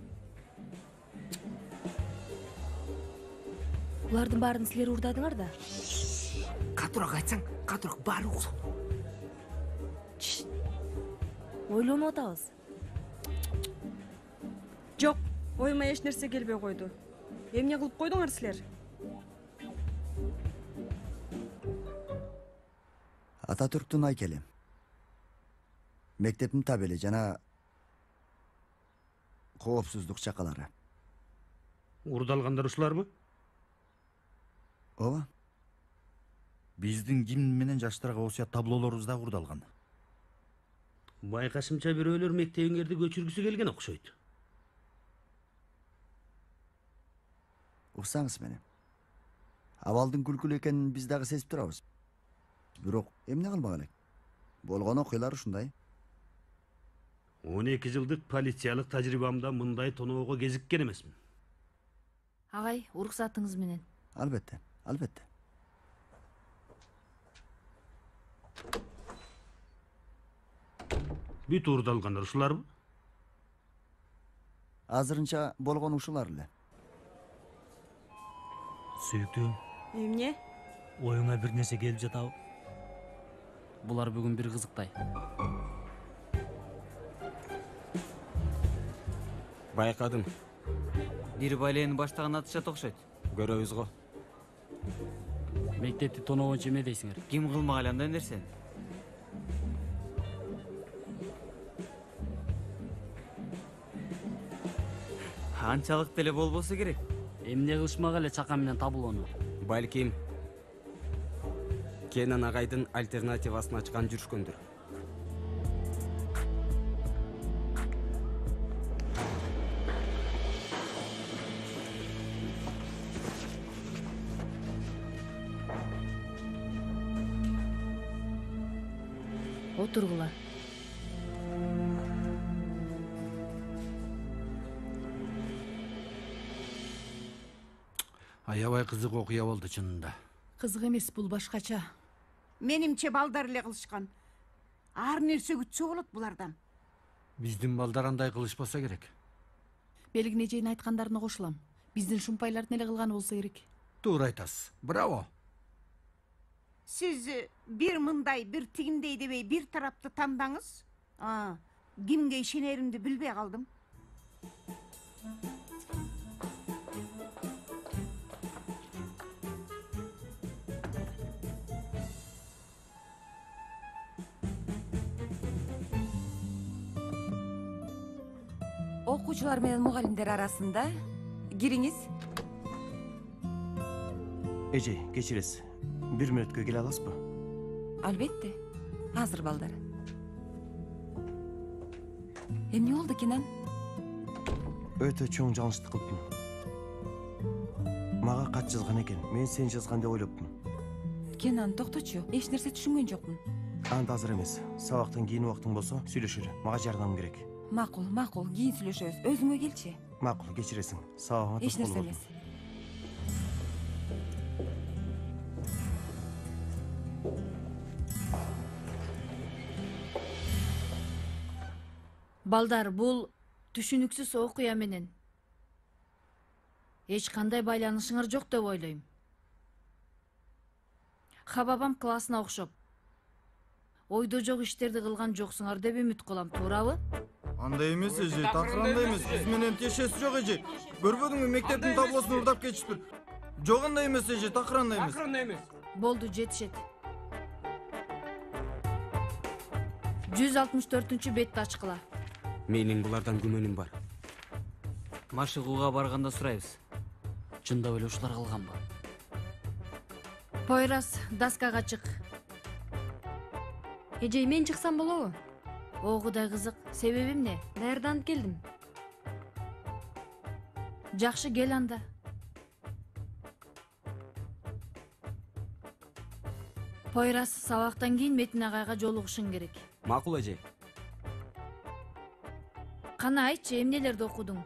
Улардын баарын силер урдадыңар да.
Катуураак айтсаң, катуураак баары уксун.
Ойлонуп атабыз.
Жок, оюма эч нерсе келбей койду. Эмне кылып койдуңар силер?
Ататүрктүн айкели. Мектептин табели жана коопсуздук чакалары.
Урдалгандар ушуларбы?
Ооба.
Биздин гимн менен жаштарга осуят таблолорубуз да урдалган.
Байкашымча бирөөлөр мектебиңерди көчүргүсү келген окшойт.
Уксаңыз мени. Абалдын күлкүлүү экенин биз дагы сезип турабыз. Бирок эмне кылмак элек? Болгон окуялар ушундай.
12 жылдык полициялык тажрыйбамда мындай тоноого кезиккен эмесмин.
Агай, уруксатыңыз менен.
Албетте, албетте.
Бүт урдалгандар ушуларбы?
Азырынча болгон ушулар эле.
Сүйүктүүм,
Эмне?
оюңа бир нерсе келип жатабы?
Булар бүгүн бир кызыктай.
Байкадым.
Бир байлеени баштаган атышат окшойт.
Көрөбүз го.
Мектепти тоноогончу эмне дейсиңер? Ким кылмак эле андай нерсени? Анчалык деле болбосо керек. Эмне кылышмак эле чакан менен табылоону?
Балким Кенан агайдын альтернативасын ачкан жүрүшкөндүр.
Отургула.
Аябай кызык окуя болду чынында.
Кызык эмес, бул башкача.
Менимче балдар эле кылышкан. Ар нерсе күтсө болот булардан.
Биздин балдар андай кылышпаса керек.
Белгине жейин айткандарына кошулам. Биздин шумпайлардын эле кылганы болсо керек.
Туура айтасыз. Браво.
Сиз бир мындай, бир тигиндей дебей бир тарапты тандаңыз. Кимге ишенеримди билбей калдым.
Окуучулар менен мугалимдер арасында кириңиз.
Эже, кечиресиз. 1 мүнөткө келе аласызбы?
Албетте. Азыр балдар. Эмне болду, Кенан?
Өтө чоң жаңылыштык кылыптым. Мага кат жазган экен. Мен сен жазган деп ойлоптум.
Кенан, токточу. Эч нерсе түшүнгөн жокмун.
Анда азыр эмес. Сабактан кийин убактың болсо, сүйлөшөлү. Мага жардам керек.
Макул, кийин сүйлөшөбүз. Өзүңө келчи.
Макул, кечиресиң. Сабагыңа
Эч нерсе эмес.
Балдар, бул түшүнүксүз окуя менен эч кандай байланышыңар жок деп ойлойм. Хабабам классына окшоп ойдо жок иштерди кылган жоксуңар деп үмүт кылам, туурабы?
Андай эмес эже, такыр андай эмес. Биз менен тиешеси жок эже. Көрбөдүңбү, мектептин таблосун урдап кетиштир. Жок андай эмес эже, такыр андай эмес.
Болду, жетишет. 164 бетти ачкыла.
Менин булардан күмөнүм бар.
Машыгууга барганда сурайбыз. Чындап эле ушулар кылганбы?
Пойрас, доскага чык.
Эже, мен чыксам болобу?
О, кудай кызык. Себеби эмне?
Даярданып келдим.
Жакшы, кел анда. Пойрас, сабактан кийин Метин агайга жолугушуң керек.
Макул эже.
Кана айтчы, эмнелерди окудуң?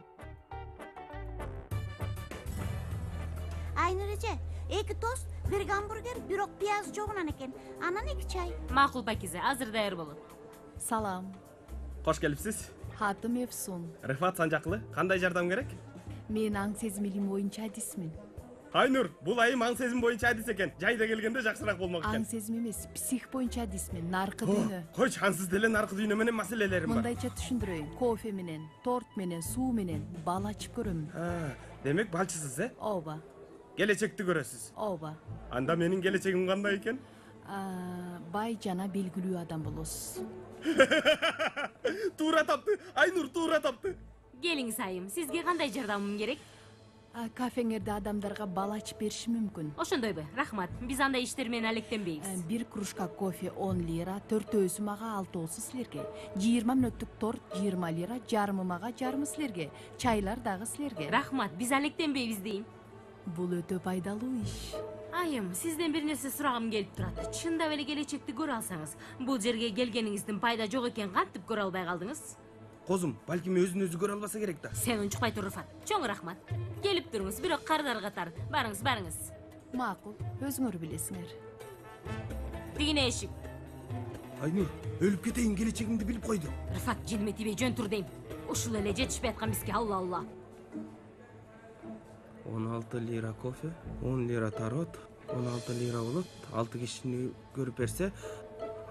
Айнур эже, 2 тост, 1 гамбургер, бирок пияз жогунан экен. Анан 2 чай.
Макул Пакизе, азыр даяр болот.
Салам.
Кош келипсиз.
Атым Эфсун.
Рыфат Санжакылы, кандай жардам керек?
Мен аң сезимилим боюнча адисмин.
Айнур, бул айым аң сезим боюнча адис экен. Жайда келгенде жакшыраак болмок экен.
Аң сезим эмес, псих боюнча адисмин. Наркы дүйнө.
Койчу, ансыз деле наркы дүйнө менен маселелерим бар.
Мындайча түшүндүрөйүн. Кофе менен, торт менен, суу менен бал ачып көрөм.
Демек балчысыз,
Ооба.
Келечекти көрөсүз.
Ооба.
Анда менин келечегим кандай экен?
Бай жана белгилүү адам болосуз.
Туура тапты, Айнур, туура тапты.
Келиңиз айым, сизге кандай жардамым керек?
Кафеңерде адамдарга бал ачып бериши мүмкүн.
Ошондойбу, рахмат. Биз андай иштер менен алектенбейбиз.
1 кружка кофе 10 лира, 4-өөсү мага, 6-оосу силерге. 20 мүнөттүк торт 20 лира, жарымы мага, жарымы силерге. Чайлар дагы силерге.
Рахмат, биз алектенбейбиз дейм.
Бул өтө пайдалуу иш.
Айым, сизден бир нерсе сурагым келип турат. Чындап эле келечекти көрө алсаңыз, бул жерге келгениңиздин пайда жок экенин кантип көрө албай калдыңыз?
Козум, балким өзүн өзү көрө албаса керек да.
Сен унчукпай тур, Рыфат. Чоң рахмат. Келип туруңуз, бирок кардар катар. Барыңыз.
Макул, өзүңөр билесиңер.
Тигине эшик.
Айнур, өлүп кетейин, келечегимди билип койду.
Рыфат, жиниме тибей жөн тур дейм. Ушул эле жетишпей аткан бизге, алла.
16 лира кофе, 10 лира тарот, 16 лира болот. 6 кишини көрүп берсе,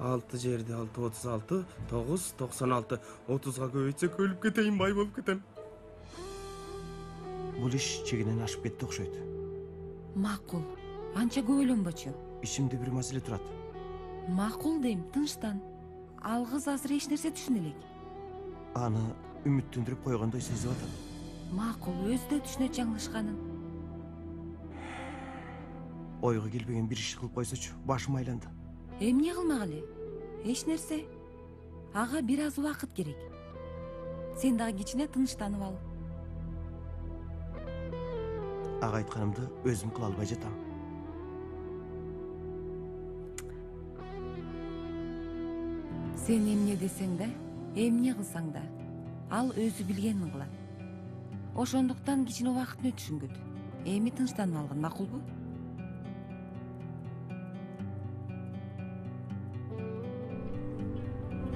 6 жерде 6, 36, 9, 96, 30га көбөйтсөк өлүп кетейин, бай болуп кетем.
Бул иш чегинен ашып кетти окшойт.
Макул, анча көп ойлонбочу.
Ичимде бир маселе турат.
Макул дейм, тынчтан. Ал кыз азыр эч нерсе түшүнө элек.
Аны үмүттөндүрүп койгондой сезип атам.
Макул, өзү да түшүнөт жаңылышканын.
Ойго келбеген бир иш кылып койсочу, башым айланды.
Эмне кылмак эле? Эч нерсе. Ага бир аз убакыт керек. Сен дагы кичине тынчтанып ал.
Ага айтканымды өзүм кыла албай жатам.
Сен эмне десең да, эмне кылсаң да, ал өзү билгенин кылат. Ошондуктан кичине убакыттын өтүшүн күт. Эми тынчтанып алгын, макулбу?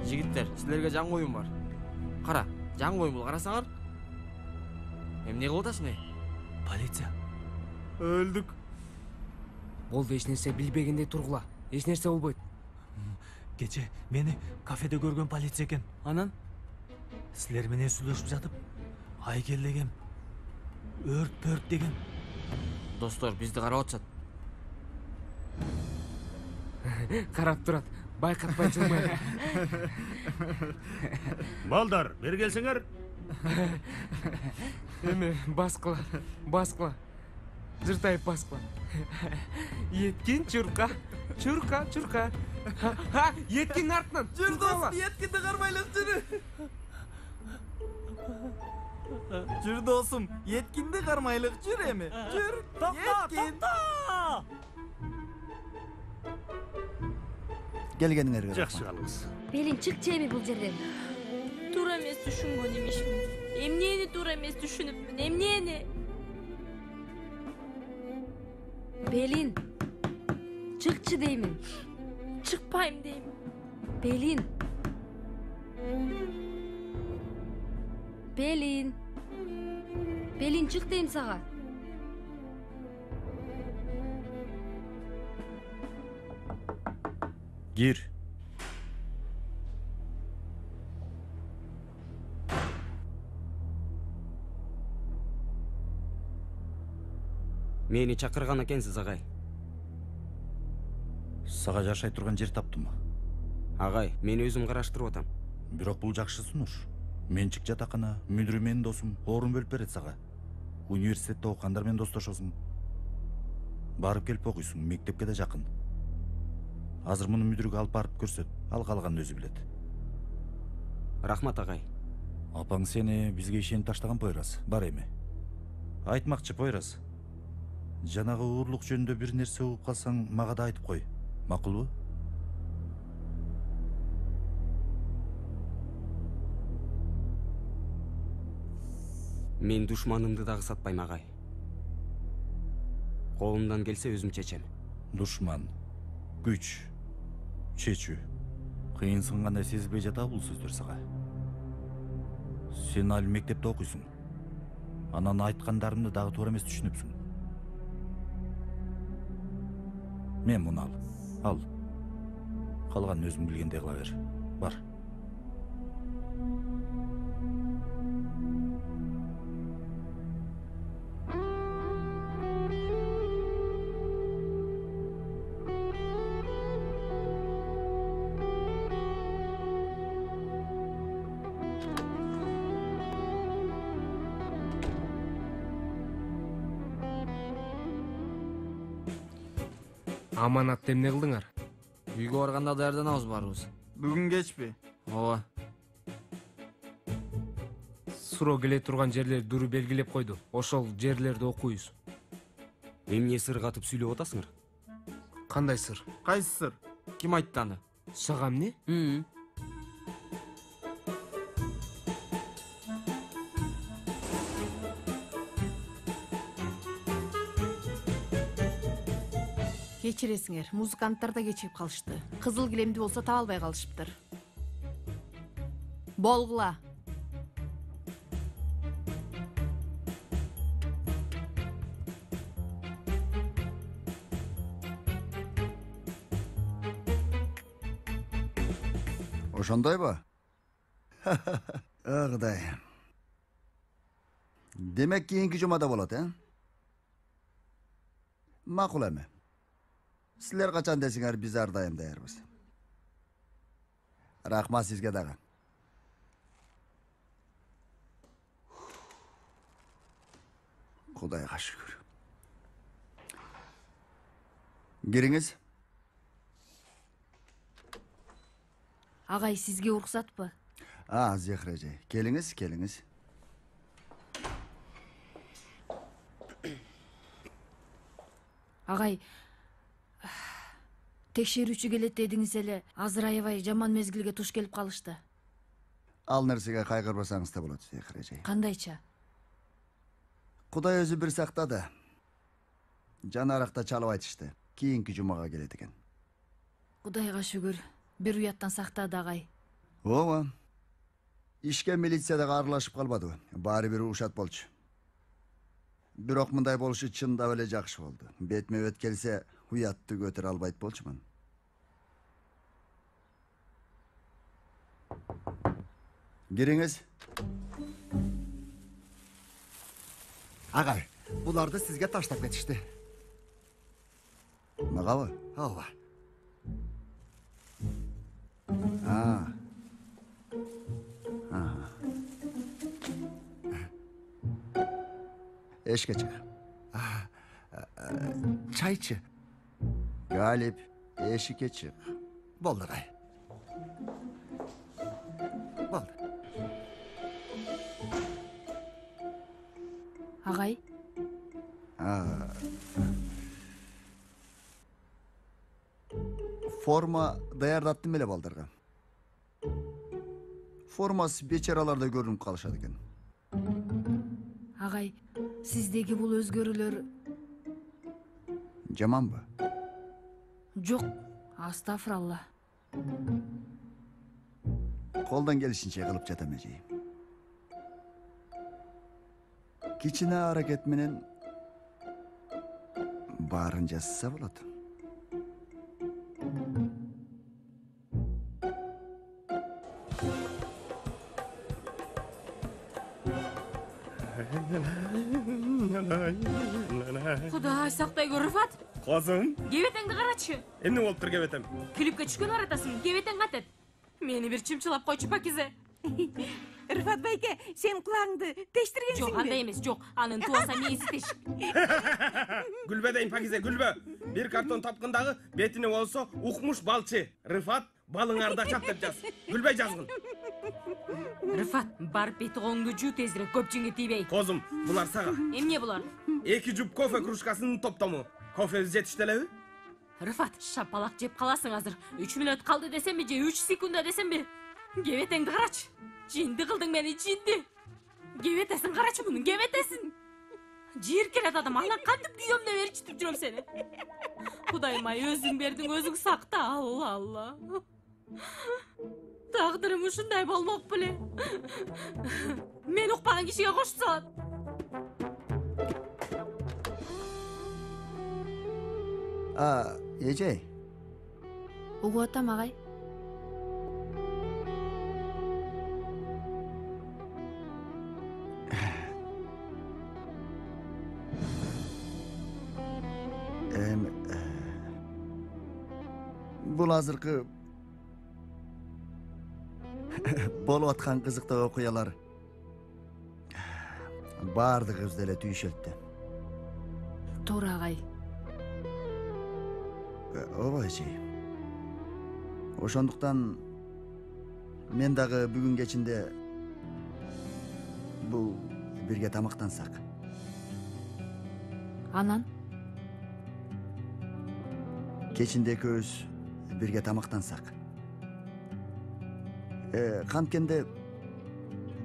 Жигиттер, силерге жаңы оюн бар. Кара, жаңы оюн бул, карасаңар. Эмне кылып атасың?
Полиция.
Өлдүк.
Болду, эч нерсе билбегендей тургула. Эч нерсе болбойт.
Кече мени кафеде көргөн полиция экен.
Анан
силер менен сүйлөшүп жатып, айкел деген, өрт деген.
Достор, бизди карап атышат.
Карап турат. Байкатпай жылмай.
Балдар, бери келсеңер.
Эме, баскыла. Жыртайып баскыла. Еткин чурка. Еткин артынан.
Жүр достum, еткинди кармайлык жүрү. Жүр достum, еткинди кармайлык жүр эми. Жүр.
Токто.
Келгениңерге
Жакшы калыңыз.
Белин, чыкчы эми бул жерден.
Туура эмес түшүнгөн имишмин. Эмнени туура эмес түшүнүпмүн? Эмнени?
Белин, чыкчы деймин.
Чыкпайм дейм.
Белин. Белин, чык дейм сага.
Гир.
Мени чакырган экенсиз, агай.
Сага жашай турган жер таптымбы?
Агай, мен өзүм караштырып атам.
Бирок бул жакшы сунуш. Менчик жатакана, мүдүрү менин досум, орун бөлүп берет сага. Университетте окугандар менен достошосуң. Барып келип окуйсуң, мектепке да жакын. Азыр муну мүдүрүгө алып барып көрсөт, ал калганын өзү билет.
Рахмат, агай.
Апаң сени бизге ишенип таштаган Пойрас. Бар эми. Айтмакчы Пойрас. Жанагы уурлук жөнүндө бир нерсе угуп калсаң, мага да айтып кой. Макулбу?
Мен душманымды дагы сатпайм, агай. Колумдан келсе өзүм чечем.
Душман, күч, чечүү. Кыйынсың гана сезбей жатабы бул сөздөр сага? Сен али мектепте окуйсуң. Анан айткандарымды дагы туура эмес түшүнүпсүң. Мен муну ал. Калганын өзүң билгендей кыла бер. Бар.
Аманатты эмне кылдыңар?
Үйгө барганда даярданабыз баарыбыз.
Бүгүн кечпи?
Ооба.
Суро келе турган жерлер дуру белгилеп койду. Ошол жерлерди окуйбуз.
Эмне сыр катып сүйлөп атасыңар?
Кандай сыр?
Кайсы сыр?
Ким айтты аны?
Сага эмне?
Кечиресиңер, музыканттар да кечирип калышты. Кызыл килемди болсо таба албай калышыптыр. Болгула.
Ошондойбу? Кудай. Демек кийинки жумада болот, Макул эми. Силер качан десиңер, биз ар дайым даярбыз. Рахмат сизге дагы. Кудайга шүгүр. Кириңиз.
Агай, сизге уруксатпы?
Зехра эже, келиңиз.
Агай,
Текшерүүчү келет дедиңиз эле, азыр аябай жаман мезгилге туш келип калышты.
Ал нерсеге кайгырбасаңыз да болот, Зехир эжей.
Кандайча?
Кудай өзү бир сактады. Жанаракта чалып айтышты. Кийинки жумага келет экен.
Кудайга шүгүр, бир уяттан сактады агай.
Ооба. Ишке милициядагы аралашып калбады. Баары бир ушат болчу. Бирок мындай болушу чындап эле жакшы болду. Бетме бет келсе, уятты көтөрө албайт болчумун. Кириңиз.
Агай, буларды сизге таштап кетишти.
Магабы?
Ооба.
Эшке чык.
Чайчы.
Галип, эшикке чык.
Болду, агай. Болду.
Агай?
Forma daярдаттым эле балдарга. Формасы бечараларда көрүнүп калышат экен.
Агай, сиздеги бул өзгөрүүлөр
Жаманбы?
жок. Астафыралла.
Колдон келишинче кылып жатам эжей. Кичине аракет менен баарын жасаса болот.
Кудай сактай көр, Рыфат.
Козум.
Кебетеңди карачы.
Эмне болуптур кебетем?
Клипке түшкөн аратасың, кебетең катет. Мени бир чымчылап койчу, Пакизе.
Рыфат байке, сен кулагыңды тештиргенсиң.
Жок, андай эмес, жок. Анын туаса мээси тешик.
Гүлбө дейм, Пакизе, гүлбө. Бир картон тапкындагы бетине болсо укмуш балчы. Рыфат балыңарда чап деп жаз. Гүлбөй жазгын.
Рыфат, барып бети коңду жуу тезирээк, көпчүңгө тийбей.
Козум, булар сага.
Эмне булар?
2 жуп кофе кружкасынын топтому. Кофебиз жетишти элеби?
Рыфат, шапалак жеп каласың азыр. 3 минут калды десемби же 3 секунда десемби? Кебетеңди карачы. Жинди кылдың мени, жинди. Кебетесин карачы мунун, кебетесин. Жер келет адам, ана кантип күйөм деп ээрчитип жүрөм сени. Кудайым ай, өзүң бердиң, өзүң сакта. Алла, Алла. Тагдырым ушундай болмок беле. Мен укпаган кишиге кошту салат.
Эжей.
Угуп атам, агай.
Бул азыркы болуп аткан кызыктуу окуялар баардыгыбызды эле түйшөлттү.
Туура, агай.
Ооба эжей. Ошондуктан мен дагы бүгүн кечинде бул бирге тамактансак.
Анан?
Кечинде экөөбүз бирге тамактансак. Канткенде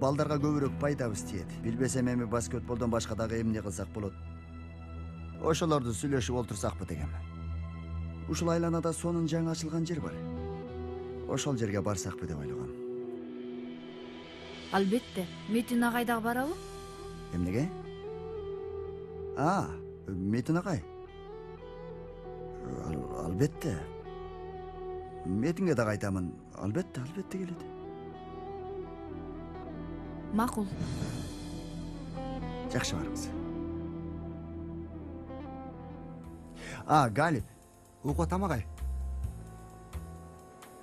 балдарга көбүрөөк пайдабыз тиет. Билбесем эми баскетболдон башка дагы эмне кылсак болот. Ошолорду сүйлөшүп олтурсакпы дегем. Ушул айланада сонун жаңы ачылган жер бар. Ошол жерге барсакпы деп ойлогом.
Албетте, Метин агай дагы барабы?
Эмнеге? Метин агай. Албетте. Метинге дагы айтамын. Албетте келет.
Макул.
Жакшы барыңыз. Галип.
Угуп атам, агай.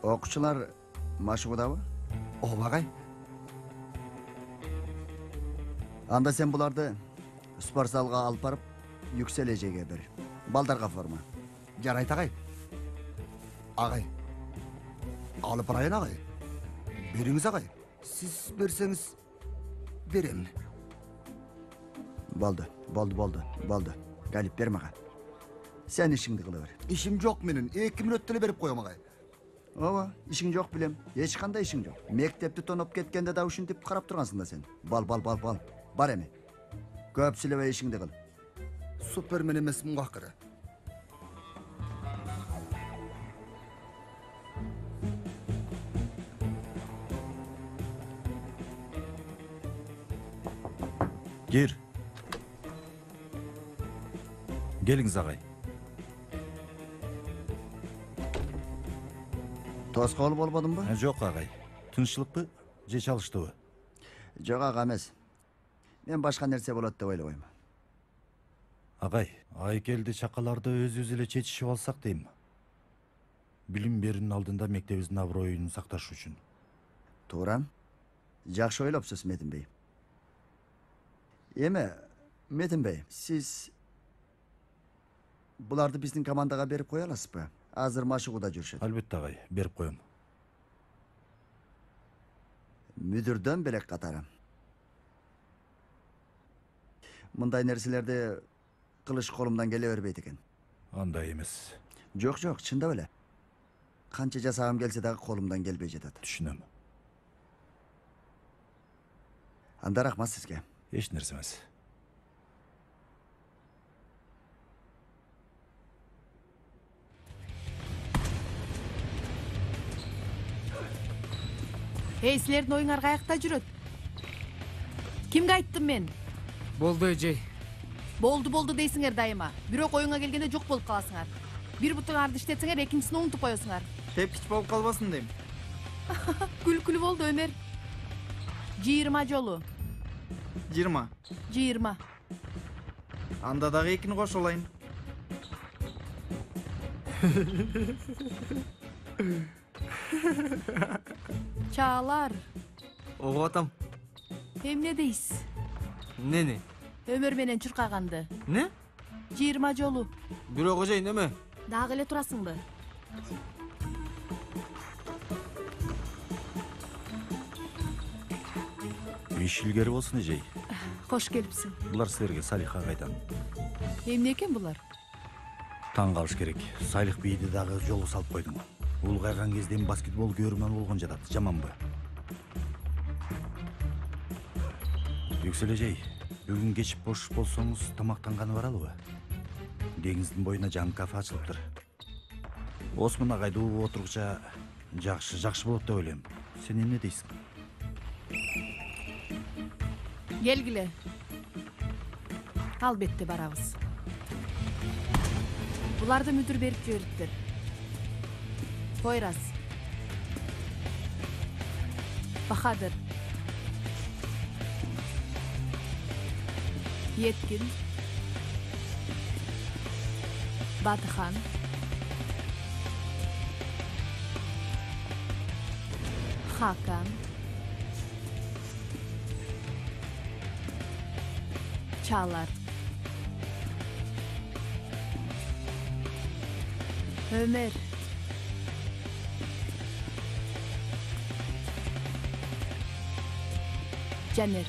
Окуучулар машыгуудабы?
Ооба, агай.
Анда сен буларды спортзалга алып барып, Yüksel эжеге бер. Балдарга форма.
Жарайт, агай. Агай. Алып барайын, агай. Бериңиз, агай. Сиз берсеңиз берем.
Болду. Галип, бер мага. Sen işingdi kılıver. İşim yok menin. 2 minut dili berip koyam ağay. Ova, işin yok bilem. Hiç kандай işin yok. Mektepti tonup ketkende da uşintip karap turgansın da sen. Bal. Bar emi. Köp silebe işingdi kıl. Supermen emes muhakkara.
Gir. Geliniz ağay.
Toska olup olmadın mı?
Жоқ ağay. Tınçlık mı? Je çalıştı mı?
Жоқ ağa emez. Ben başka nerse bolat dep oylabайм.
Ağay, айкелди чакаларды өзүбүз эле чечишип алсак дейм. Билим берүүнүн алдында мектебибиздин аброюн сакташ үчүн.
Туура. Жакшы ойлопсуз Метин бей. Эме, Метин бей, сиз буларды биздин командага берип кое аласызбы? Азыр машыгууда жүрүшөт.
Албетте ağay, берип коем.
Мүдүрдөн белек катары. Мындай нерселерди кылыш колумдан келе бербейт экен.
Андай эмес.
Жок, чындап эле. Канча жасагым келсе дагы колумдан келбей жатат.
Түшүнөм.
Анда рахмат сизге.
Эч нерсе эмес.
Силердин оюңар каякта жүрөт? Кимге айттым мен?
Болду эжей.
Болду дейсиңер дайыма. Бирок оюңа келгенде жок болуп каласыңар. Бир бутуңарды иштетсеңер, экинчисин унутуп коесуңар.
Тепкич болуп калбасын дейм.
Күлкүлүү болду Өмөр. 20 жолу.
20. Анда дагы экини кошулайын.
Чаалар.
Угуп атам.
Эмне дейсиз?
Нени?
Өмөр менен чуркаганды.
Не?
20 жолу.
Бирок эжей неме?
Дагы эле турасыңбы?
Иш илгери болсун эжей.
Кош келипсиң.
Булар силерге Салих агайдан.
Эмне экен булар?
Таң калыш керек. Салих бийди дагы жолу салып койдуң. Улгайган кезде баскетбол көрүмөн болгон жатат. Жаманбы? Yüksel эжей, бүгүн кеч бош болсоңуз тамактанганы баралыбы? Деңиздин боюна жаңы кафе ачылыптыр. Осмон агайды угуп отургуча жакшы болот деп ойлойм. Сен эмне дейсиң?
Келгиле. Албетте барабыз. Буларды мүдүр берип жибериптир. Койрас. Бахадыр. Yetkин, Batıhan, Hakan, Çağlar, Ömer, Caner.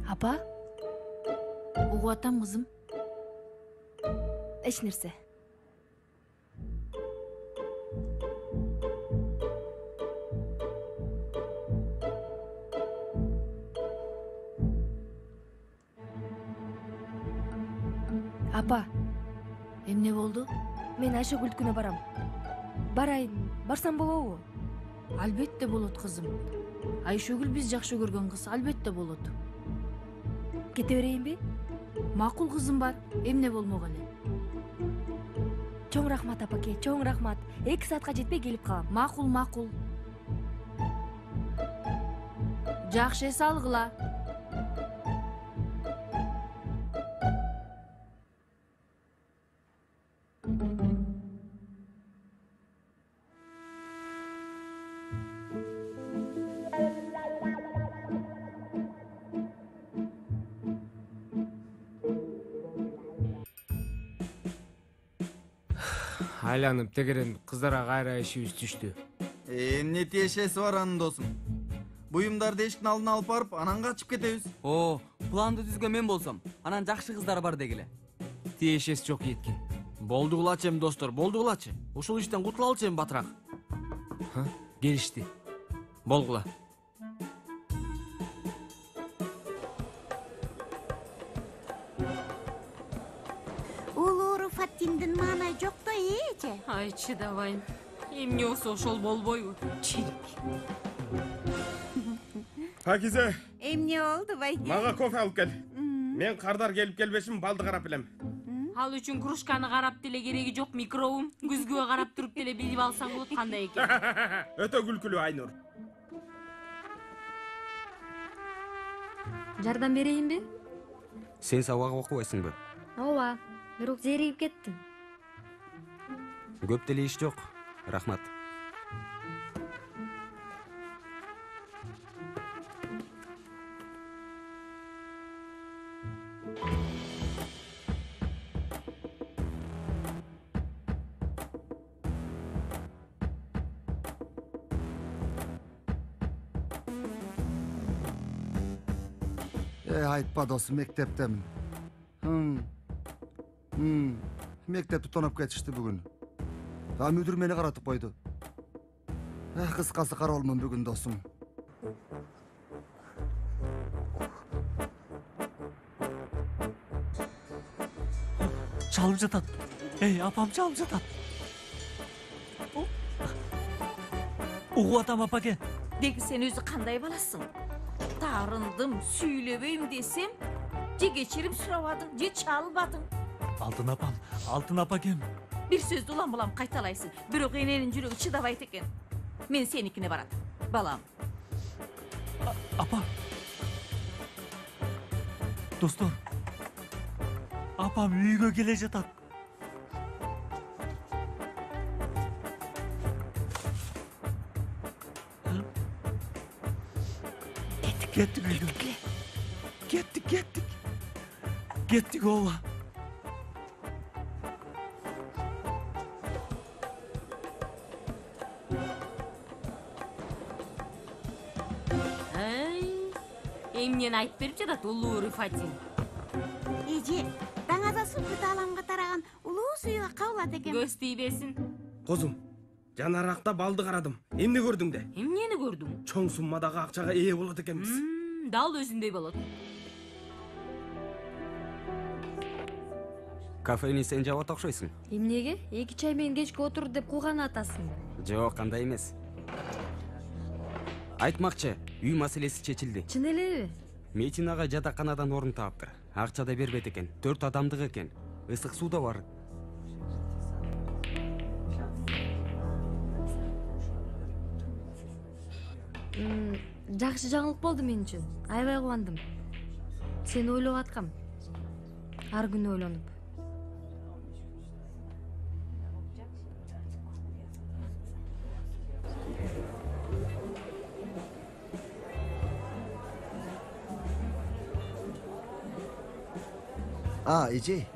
Апа?
Угуп атам кызым.
Эч нерсе. Апа,
Эмне болду?
мен Айшагүлдүкүнө барам. Барайын, барсам болобу?
Албетте болот кызым. Айшөгүл биз жакшы көргөн кыз, албетте болот.
Кете берейинби?
Макул кызым бар, эмне болмок эле.
Чоң рахмат апаке, чоң рахмат. 2 саатка жетпей келип калам.
Макул. Жакшы эс алгыла.
айланып тегеренип кыздарга кайра ишибиз түштү.
Эмне тиешеси бар анын досум? Буюмдарды эшиктин алдына алып барып, анан качып кетебиз.
О, планды түзгөн мен болсом, анан жакшы кыздар бар дегиле.
Тиешеси жок кеткен.
Болду кылачы эми достор, болду кылачы. Ушул иштен кутула алчы эми батыраак.
Келишти.
Болгула.
Улуу Фаттиндин маанай жок да эже.
Ай чыдабайм. Эмне болсо ошол болбойбу. Чирик.
Пакизе.
Эмне болду байке?
Мага кофе алып кел. Мен кардар келип келбешим балды карап элем.
Ал үчүн кружканы карап деле кереги жок, микробум. Күзгүгө карап туруп деле билип алсаң болот кандай экен.
Өтө күлкүлүү Айнур.
Жардам берейинби?
Сен сабак окубайсыңбы?
Ооба, бирок зеригип кеттим.
Көп деле иш жок. Рахмат.
Айтпа досым, мектептемин. Мектепти тоноп кетишти бүгүн. Мүдүр мени каратып койду. Кыскасы каралмын бүгүн досум.
Чалып жатат. Эй, апам чалып жатат. Угуп атам апаке.
Деги сен өзү кандай баласың? Тарындым, сүйлөбөйм десем, же кечирим сурабадың, же чалбадың.
Алтын апакем.
Бир сөздү улам-улам кайталайсың, бирок эненин жүрөгү чыдабайт экен. Мен сеникине барат, балам.
Апа. Достор. Апам үйгө келе жатат. Кеттик ооба.
Эмнени айтып берип жатат улуу Рифатин?
Эже, даңазасы бүт аламга тараган улуу сүйгө кабылат экен.
Көз тийбесин.
Козум, жанаракта балды карадым. Эмне көрдүң де?
Эмнени көрдүң?
Чоң суммадагы акчага ээ болот экенбиз.
Дал өзүндөй болот.
Кафени сен жабат окшойсуң.
Эмнеге? 2 чай менен кечке отур деп куйган атасың.
Жок, кандай эмес. Айтмакчы, үй маселеси чечилди.
Чын элеби?
Метин ага жатаканадан орун таптыр. Акча да бербейт экен. 4 адамдык экен. Ысык суу да бар.
Жакшы жаңылык болду мен үчүн. Аябай кубандым. Сени ойлоп аткам. Ар күнү ойлонуп.
Эже.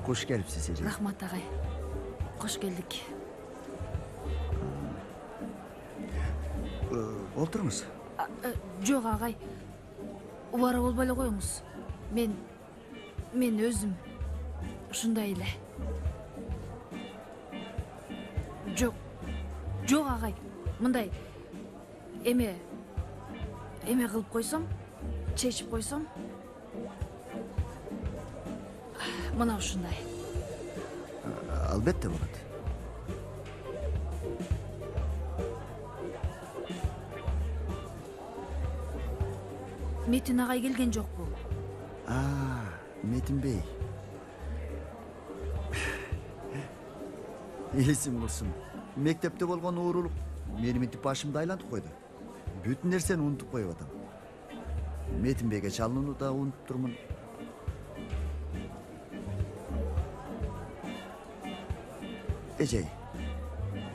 Кош келипсиз, эже.
Рахмат агай. Кош келдик.
Олтуруңуз.
Жок агай. Убара болбой эле коюңуз. Мен өзүм ушундай эле. Жок агай. Мындай эме кылып койсом, чечип койсом, мына ушундай.
Албетте болот.
Метин агай келген жокпу?
Метин бей. Есим курсун. Мектепте болгон уурулук мени мынтип башымды айлантып койду. Бүт нерсени унутуп коюп атам. Метин бейге чалынууну да унутуп турмун. Эжей,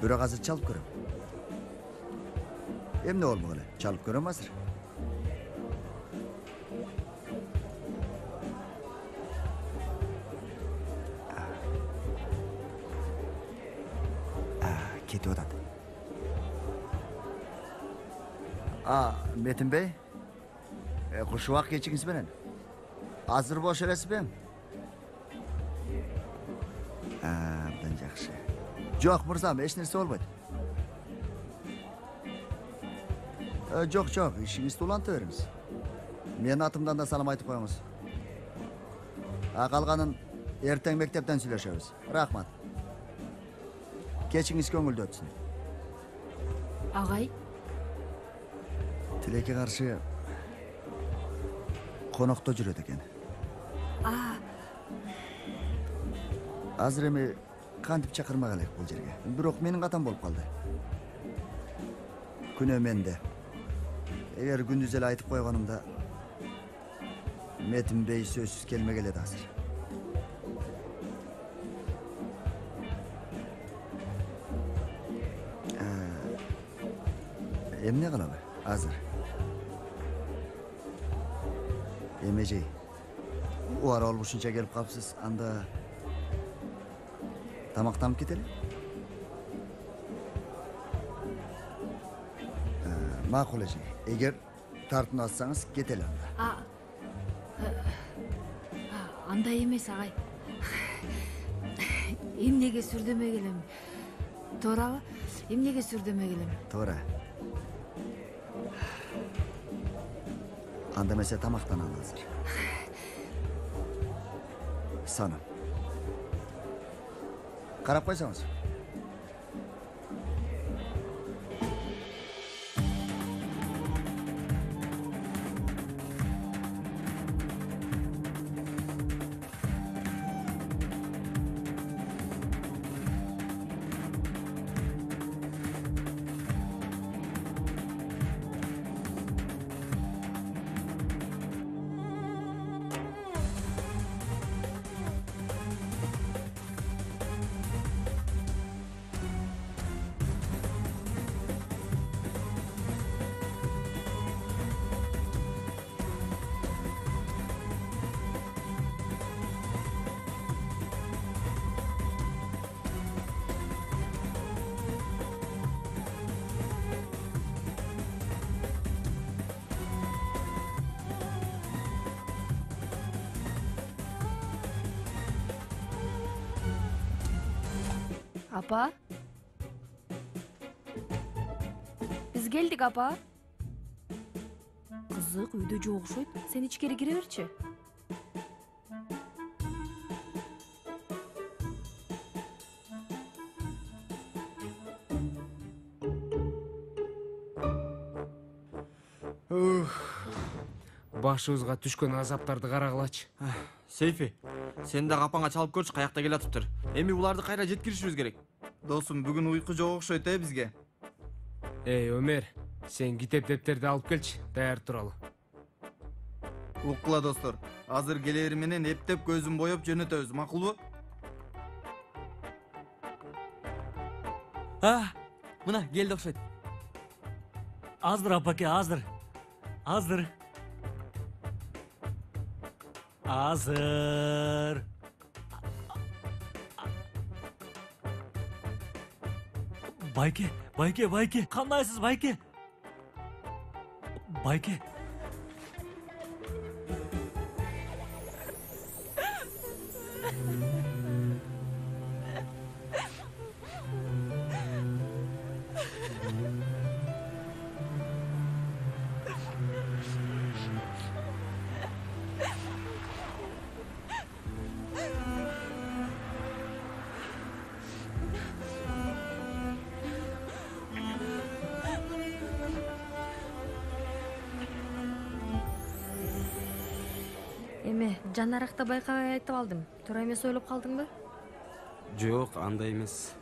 бирок азыр чалып көрөм. Эмне болмок эле? Чалып көрөм азыр. кетип атат. Метин Бey, кушубак кечиңиз менен. Азыр бош элесизби? Абдан жакшы. Жок, мырзам, эч нерсе болбойт. Жок, ишиңизди уланта бериңиз. Менин атымдан да салам айтып коюңуз. Калганын эртең мектептен сүйлөшөбүз. Рахмат. Кечиңиз көңүлдүү өтсүн.
Агай,
Тилекке каршы конокто жүрөт экен. Азыр эми кантип чакырмак элек бул жерге. Бирок менин катам болуп калды. Күнөө менде. Эгер күндүз эле айтып койгонумда Метин Бей сөзсүз келмек эле азыр. Эмне кылалы азыр? Эмежей, убара болушунча келип калыпсыз, анда тамактанып кетели? Макул эже, эгер тартынып атсаңыз кетели анда.
Андай эмес, агай. Эмнеге сүрдөмөй келем? Туурабы? Эмнеге сүрдөмөй келем?
Туура. Анда эмесе тамактаналы азыр. Санам. Карап койсоңуз.
Апа? Биз келдик, апа.
Кызык, үйдө жок окшойт. Сен ичкери кире берчи.
Башыбызга түшкөн азаптарды карагылачы.
Сейфи, сен да капаңа чалып көрчү, каякта келатыптыр. Эми буларды кайра жеткиришибиз керек.
Досум, бүгүн уйку жок окшойт бизге.
Өмер, сен китеп дептерди алып келчи, даяр туралы.
Уккула достор, азыр келери менен эптеп көзүн боеп жөнөтөбүз, макулбу?
Мына келди окшойт.
Азыр апаке, азыр. Байке, кандайсыз байке? Байке.
Эме, жанаракта байкабай айтып алдым. Туура эмес ойлоп калдыңбы?
Жок, андай эмес.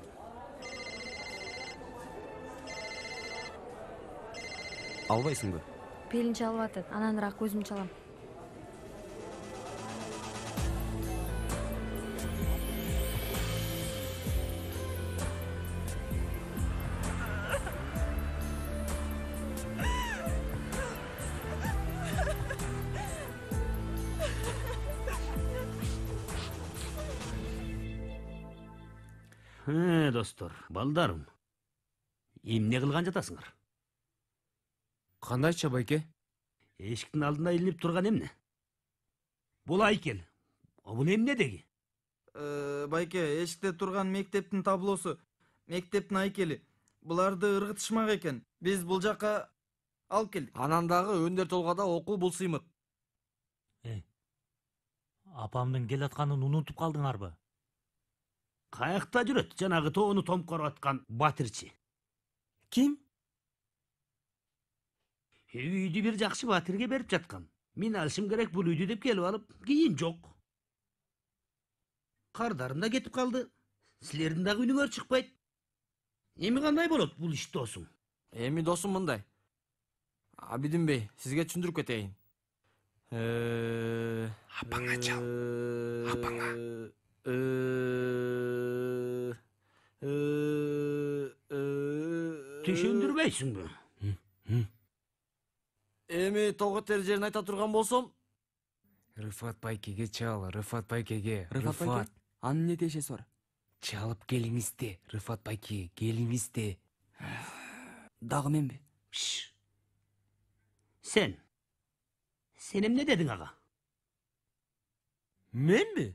Албайсыңбы?
Пелин чалып атат, ананраак көзүм чалам.
Достор, балдарым. Эмне кылган жатасыңар?
Кандайча байке?
Эшиктин алдында илинип турган эмне? Бул айкел. Бул эмне деги?
Байке, эшикте турган мектептин таблосу, мектептин айкели. Буларды ыргытышмак экен. Биз бул жака алып келдик.
Анан дагы өндөр толгада окуу бул сыймык.
Апамдын келатканын унутуп калдыңарбы?
Каякта жүрөт жанагы тоону томкоруп аткан батирчи?
Ким?
Үйдү бир жакшы батирге берип жаткан. Мен алышым керек бул үйдү деп келип алып, кийин жок. Кардарым да кетип калды. Силердин дагы үнүңөр чыкпайт. Эми кандай болот бул иш досуң?
Эми досум мындай. Абидин бей, сизге түшүндүрүп кетейин.
Апаңа чал. Апаңа.
Түшүндүрбөйсүңбү?
Эми тоготер жерин айта турган болсом,
Рыфат байкеге чал, Рыфат байкеге.
Рыфат байке, анын эмне тиешеси бар?
Чалып келиңизде, Рыфат байке, келиңизде.
Дагы менби?
Сен эмне дедиң ага?
Менби?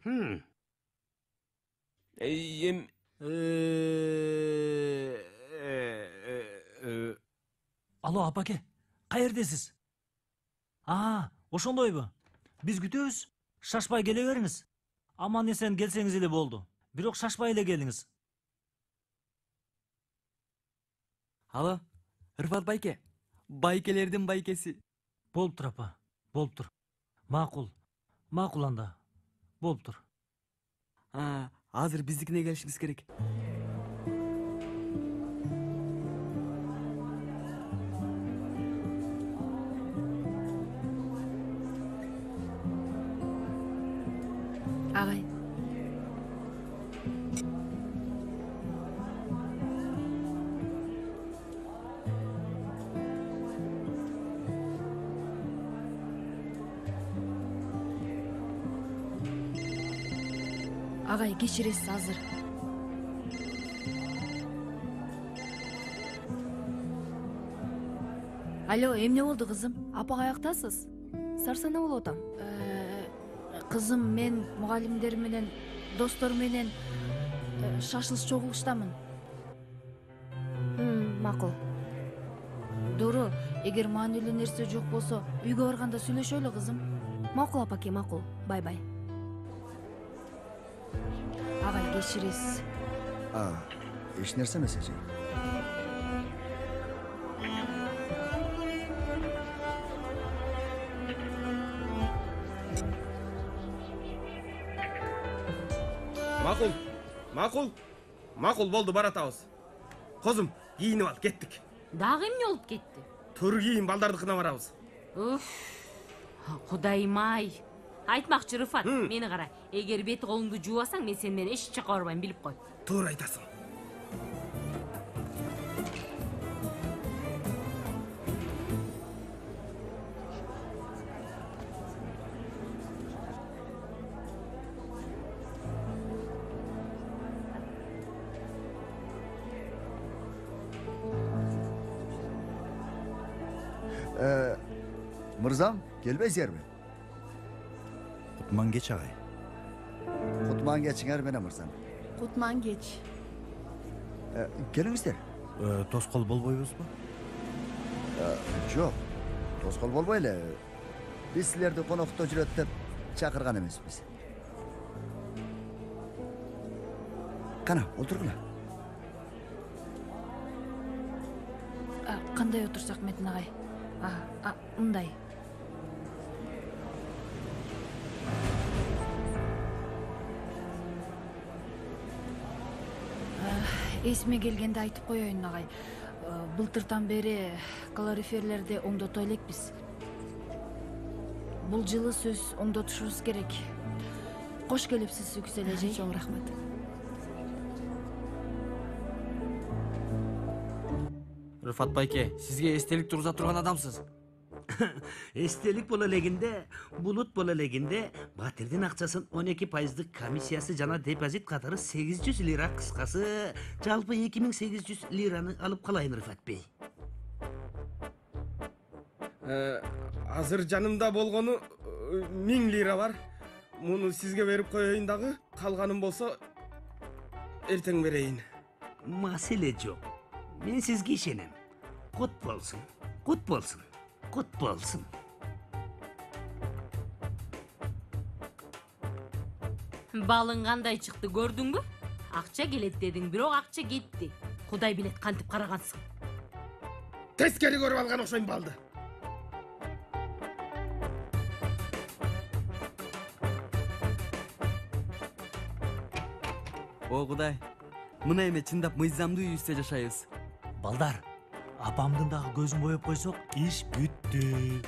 Алло, апаке, каердесиз? Ошондойбу? Биз күтөбүз. Шашпай келе бериңиз. Аман эсен келсеңиз эле болду. Бирок шашпай эле келиңиз.
Алло, Рыфат байке, байкелердин байкеси.
Болуптур апа, болуптур. Макул анда. Болуптур.
Азыр биздикине келишиңиз керек.
Агай. Агай, кечиресиз азыр. Алло, эмне болду кызым? Апа каяктасыз?
Сарсана болуп атам.
Кызым, мен мугалимдер менен, достор менен шашылыш чогулуштамын.
Макул.
Дуру, эгер маанилүү нерсе жок болсо, үйгө барганда сүйлөшөлү кызым.
Макул апаке, макул. Бай-бай.
Агай, кечиресиз.
Эч нерсе эмес эже.
Макул болду, баратабыз. Козум, кийинип ал, кеттик.
Дагы эмне болуп кетти?
Тур кийин, балдардыкына барабыз.
Кудайым ай. Айтмакчы Рыфат, мени кара. Эгер бет колуңду жуубасаң, мен сени менен эч жака барбайм, билип кой.
Туура айтасың.
Мырзам, келбейсиңерби?
Кутман кеч агай.
Кутман кечиңер менен мырзам.
Кутман кеч.
Келиңиздер.
Тоскол болбойбузбу?
Жок, тоскол болбой эле. Биз силерди конокто жүрөт деп чакырган эмеспиз. Кана, отургула.
Кандай отурсак Метин агай? Мындай. Эсиме келгенде айтып коеюн агай. Былтыртан бери калориферлерди оңдото элекпиз. Бул жылы сөз оңдотушубуз керек. Кош келипсиз, Үксел эже.
Чоң рахмат.
Рыфат байке, сизге эстелик тургуза турган адамсыз.
Эстелик боло элегинде, булут боло элегинде Батирдин акчасын 12% комиссиясы жана депозит катары 800 лира, кыскасы жалпы 2800 лираны алып калайын, Рыфат бей.
Азыр жанымда болгону 1000 лира бар. Муну сизге берип коеюн дагы, калганын болсо эртең берейин.
Маселе жок. Мен сизге ишенем. Кут болсун, кут болсун, кут болсун.
Балың кандай чыкты көрдүңбү? Акча келет дедиң, бирок акча кетти. Кудай билет кантип карагансың.
Тескери көрүп алган окшойм балды.
О Кудай, мына эме чындап мыйзамдуу үйүстө жашайбыз.
Балдар, апамдын дагы көзүн боеп койсок, иш бүттү.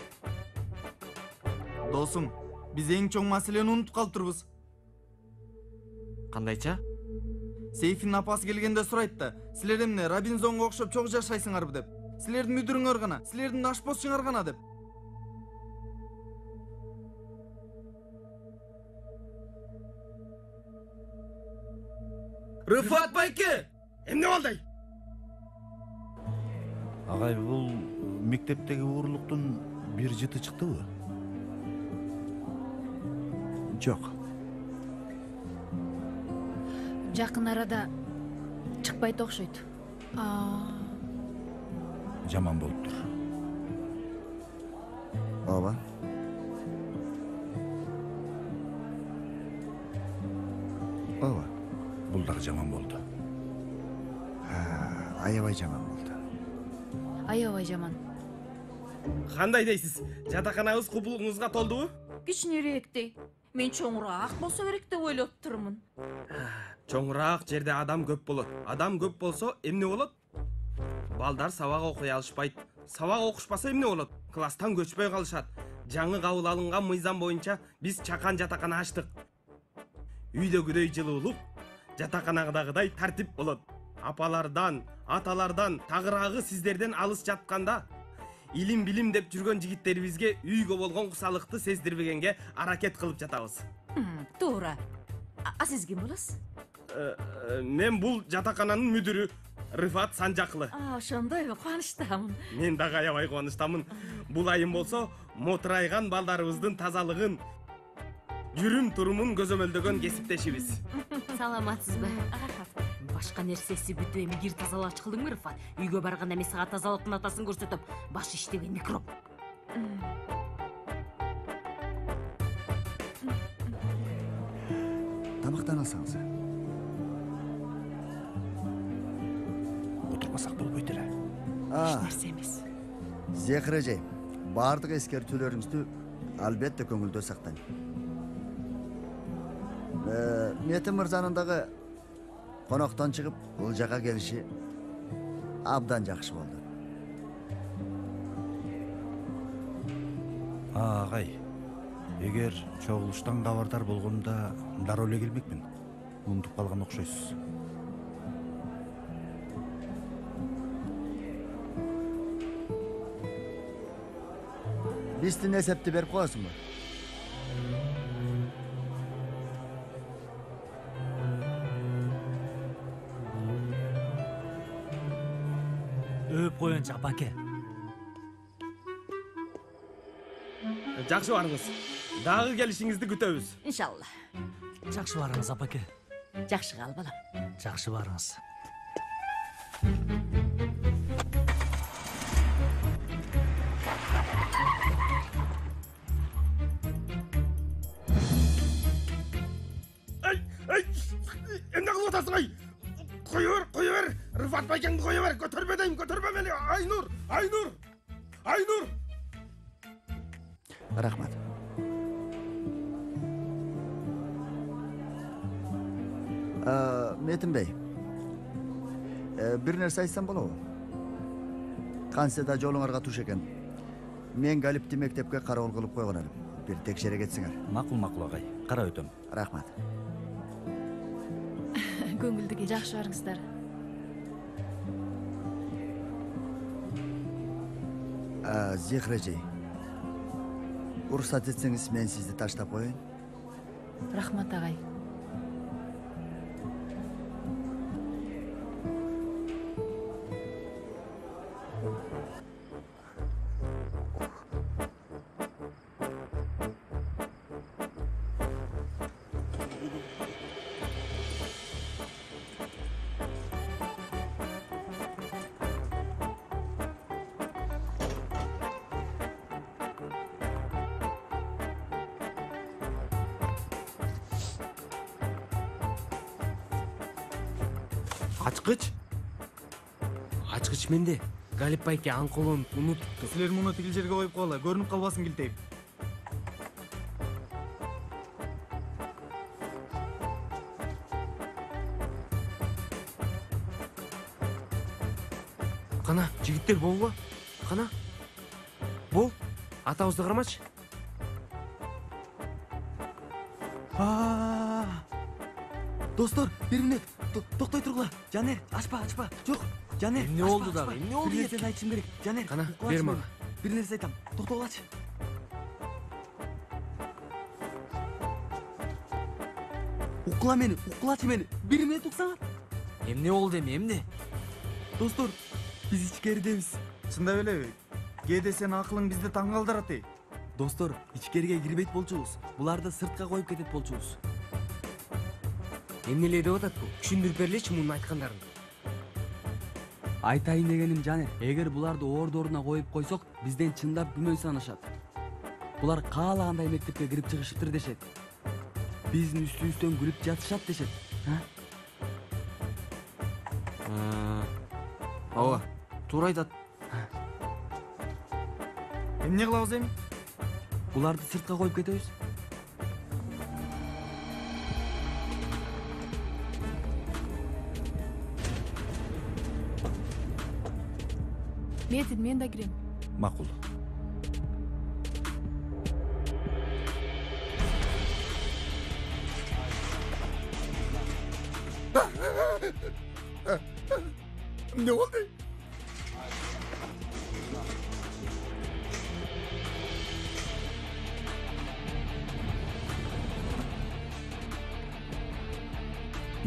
Досум, биз эң чоң маселени унутуп калыптырбыз.
Кандайча?
Сейфин апасы келгенде сурайт да, силер эмне Робинзонго окшоп чогуу жашайсыңарбы деп. Силердин мүдүрүңөр гана, силердин ашпозчуңар гана деп.
Рыфат байке, эмне болду?
Агай, бул мектептеги уурулуктун бир жыты чыктыбы?
Жок.
Жакын арада чыкпайт окшойт.
Жаман болуптур.
Ооба. Ооба.
Бул дагы жаман болду.
Аябай жаман болду.
Аябай жаман.
Кандай дейсиз? Жатаканабыз купулуңузга толдубу?
Кичинерээктей. Мен чоңураак болсо керек деп ойлоп турмун.
Чоңураак жерде адам көп болот. Адам көп болсо эмне болот? Балдар сабак окуй алышпайт. Сабак окушпаса эмне болот? Класстан көчпөй калышат. Жаңы кабыл алынган мыйзам боюнча биз чакан жатакана ачтык. Үйдөгүдөй жылуулук, жатаканагыдагыдай тартип болот. Апалардан, аталардан, тагыраагы сиздерден алыс жатканда илим билим деп жүргөн жигиттерибизге үйгө болгон кусалыкты сездирбегенге аракет кылып жатабыз.
Туура. А сиз ким болосуз?
Мен бул жатакананын мүдүрү Рыфат Санжакылы.
Ошондойбу, кубанычтамын.
Мен дагы аябай кубанычтамын. Бул айым болсо мотурайган балдарыбыздын тазалыгын, жүрүм турумун көзөмөлдөгөн кесиптешибиз.
Саламатсызбы? Башка нерсеси бүтүп эми кир тазалап чыкылдыңбы, Рыфат? Үйгө барганда мен сага тазалыктын атасын көрсөтөм. Баш иштеген микроб.
Тамактанасаңыз.
Отурмасак болбойт эле.
Эч
нерсе эмес.
Зехир эжей, баардык эскертүүлөрүңүздү албетте көңүлдө сактайм. Метим мырзанын дагы коноктон чыгып бул жака келиши абдан жакшы болду.
Агай, эгер чогулуштан кабардар болгондо дароо эле келмекмин. Унутуп калган окшойсуз.
Биздин эсепти берип коесуңбу?
Өп коюнчу апаке.
Жакшы барыңыз. Дагы келишиңизди күтөбүз.
Иншалла.
Жакшы барыңыз апаке.
Жакшы кал балам.
Жакшы барыңыз.
Эмне кылып атасың ай? Кое бер, Рыфат байкеңди кое бер, көтөрбө дейм, көтөрбө мени. Айнур.
Рахмат. Метим бей, бир нерсе айтсам болобу? Кантсе да жолуңарга туш экен. Мен Галипти мектепке кароол кылып койгон элем. Бир текшере кетсиңер.
Макул агай, карап өтөм.
Рахмат.
Көңүлдү жакшы барыңыздар.
Зехир эжей, уруксат этсеңиз мен сизди таштап коеюн.
Рахмат агай.
Ачкыч менде. Галип байке аңкылын унутупту.
Силер муну тигил жерге коюп койгула, көрүнүп калбасын килтейм.
Кана, жигиттер болбу? Кана. Бол, атабызды кармачы.
Достор, бир мүнөт. Токтой тургула. Жанер, ачпа. Жок. Жанер.
Эмне болду дагы? Эмне болду?
Бир нерсени айтышым керек. Жанер.
Кана, бер мага.
Бир нерсе айтам. Токтогулачы. Укулачы мени. Бир мүнөт уксаңар.
Эмне болду эми, эмне?
Достор, биз ичкеридебиз.
Чындап элеби? Кээде сен акылың бизди таң калтырат эй.
Достор, ичкериге кирбейт болчубуз. Буларды сыртка коюп кетет болчубуз.
Эмнеле деп атат бул? Түшүндүрүп берлечи мунун айткандарын.
Айтайын дегеним Жанер, эгер буларды ордоруна коюп койсок, бизден чындап күмөн санашат. Булар каалагандай мектепке кирип чыгышыптыр дешет. Биздин үстүбүздөн күлүп жатышат дешет.
Ооба, туура айтат.
Эмне кылабыз эми?
Буларды сыртка коюп кетебиз.
Метин, мен да кирем.
Макул.
Эмне болду?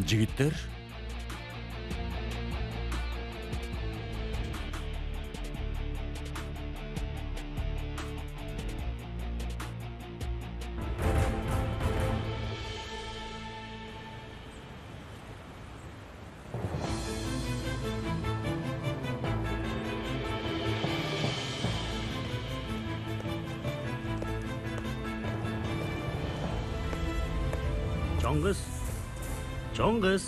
Жигиттер,
Чоң кыз.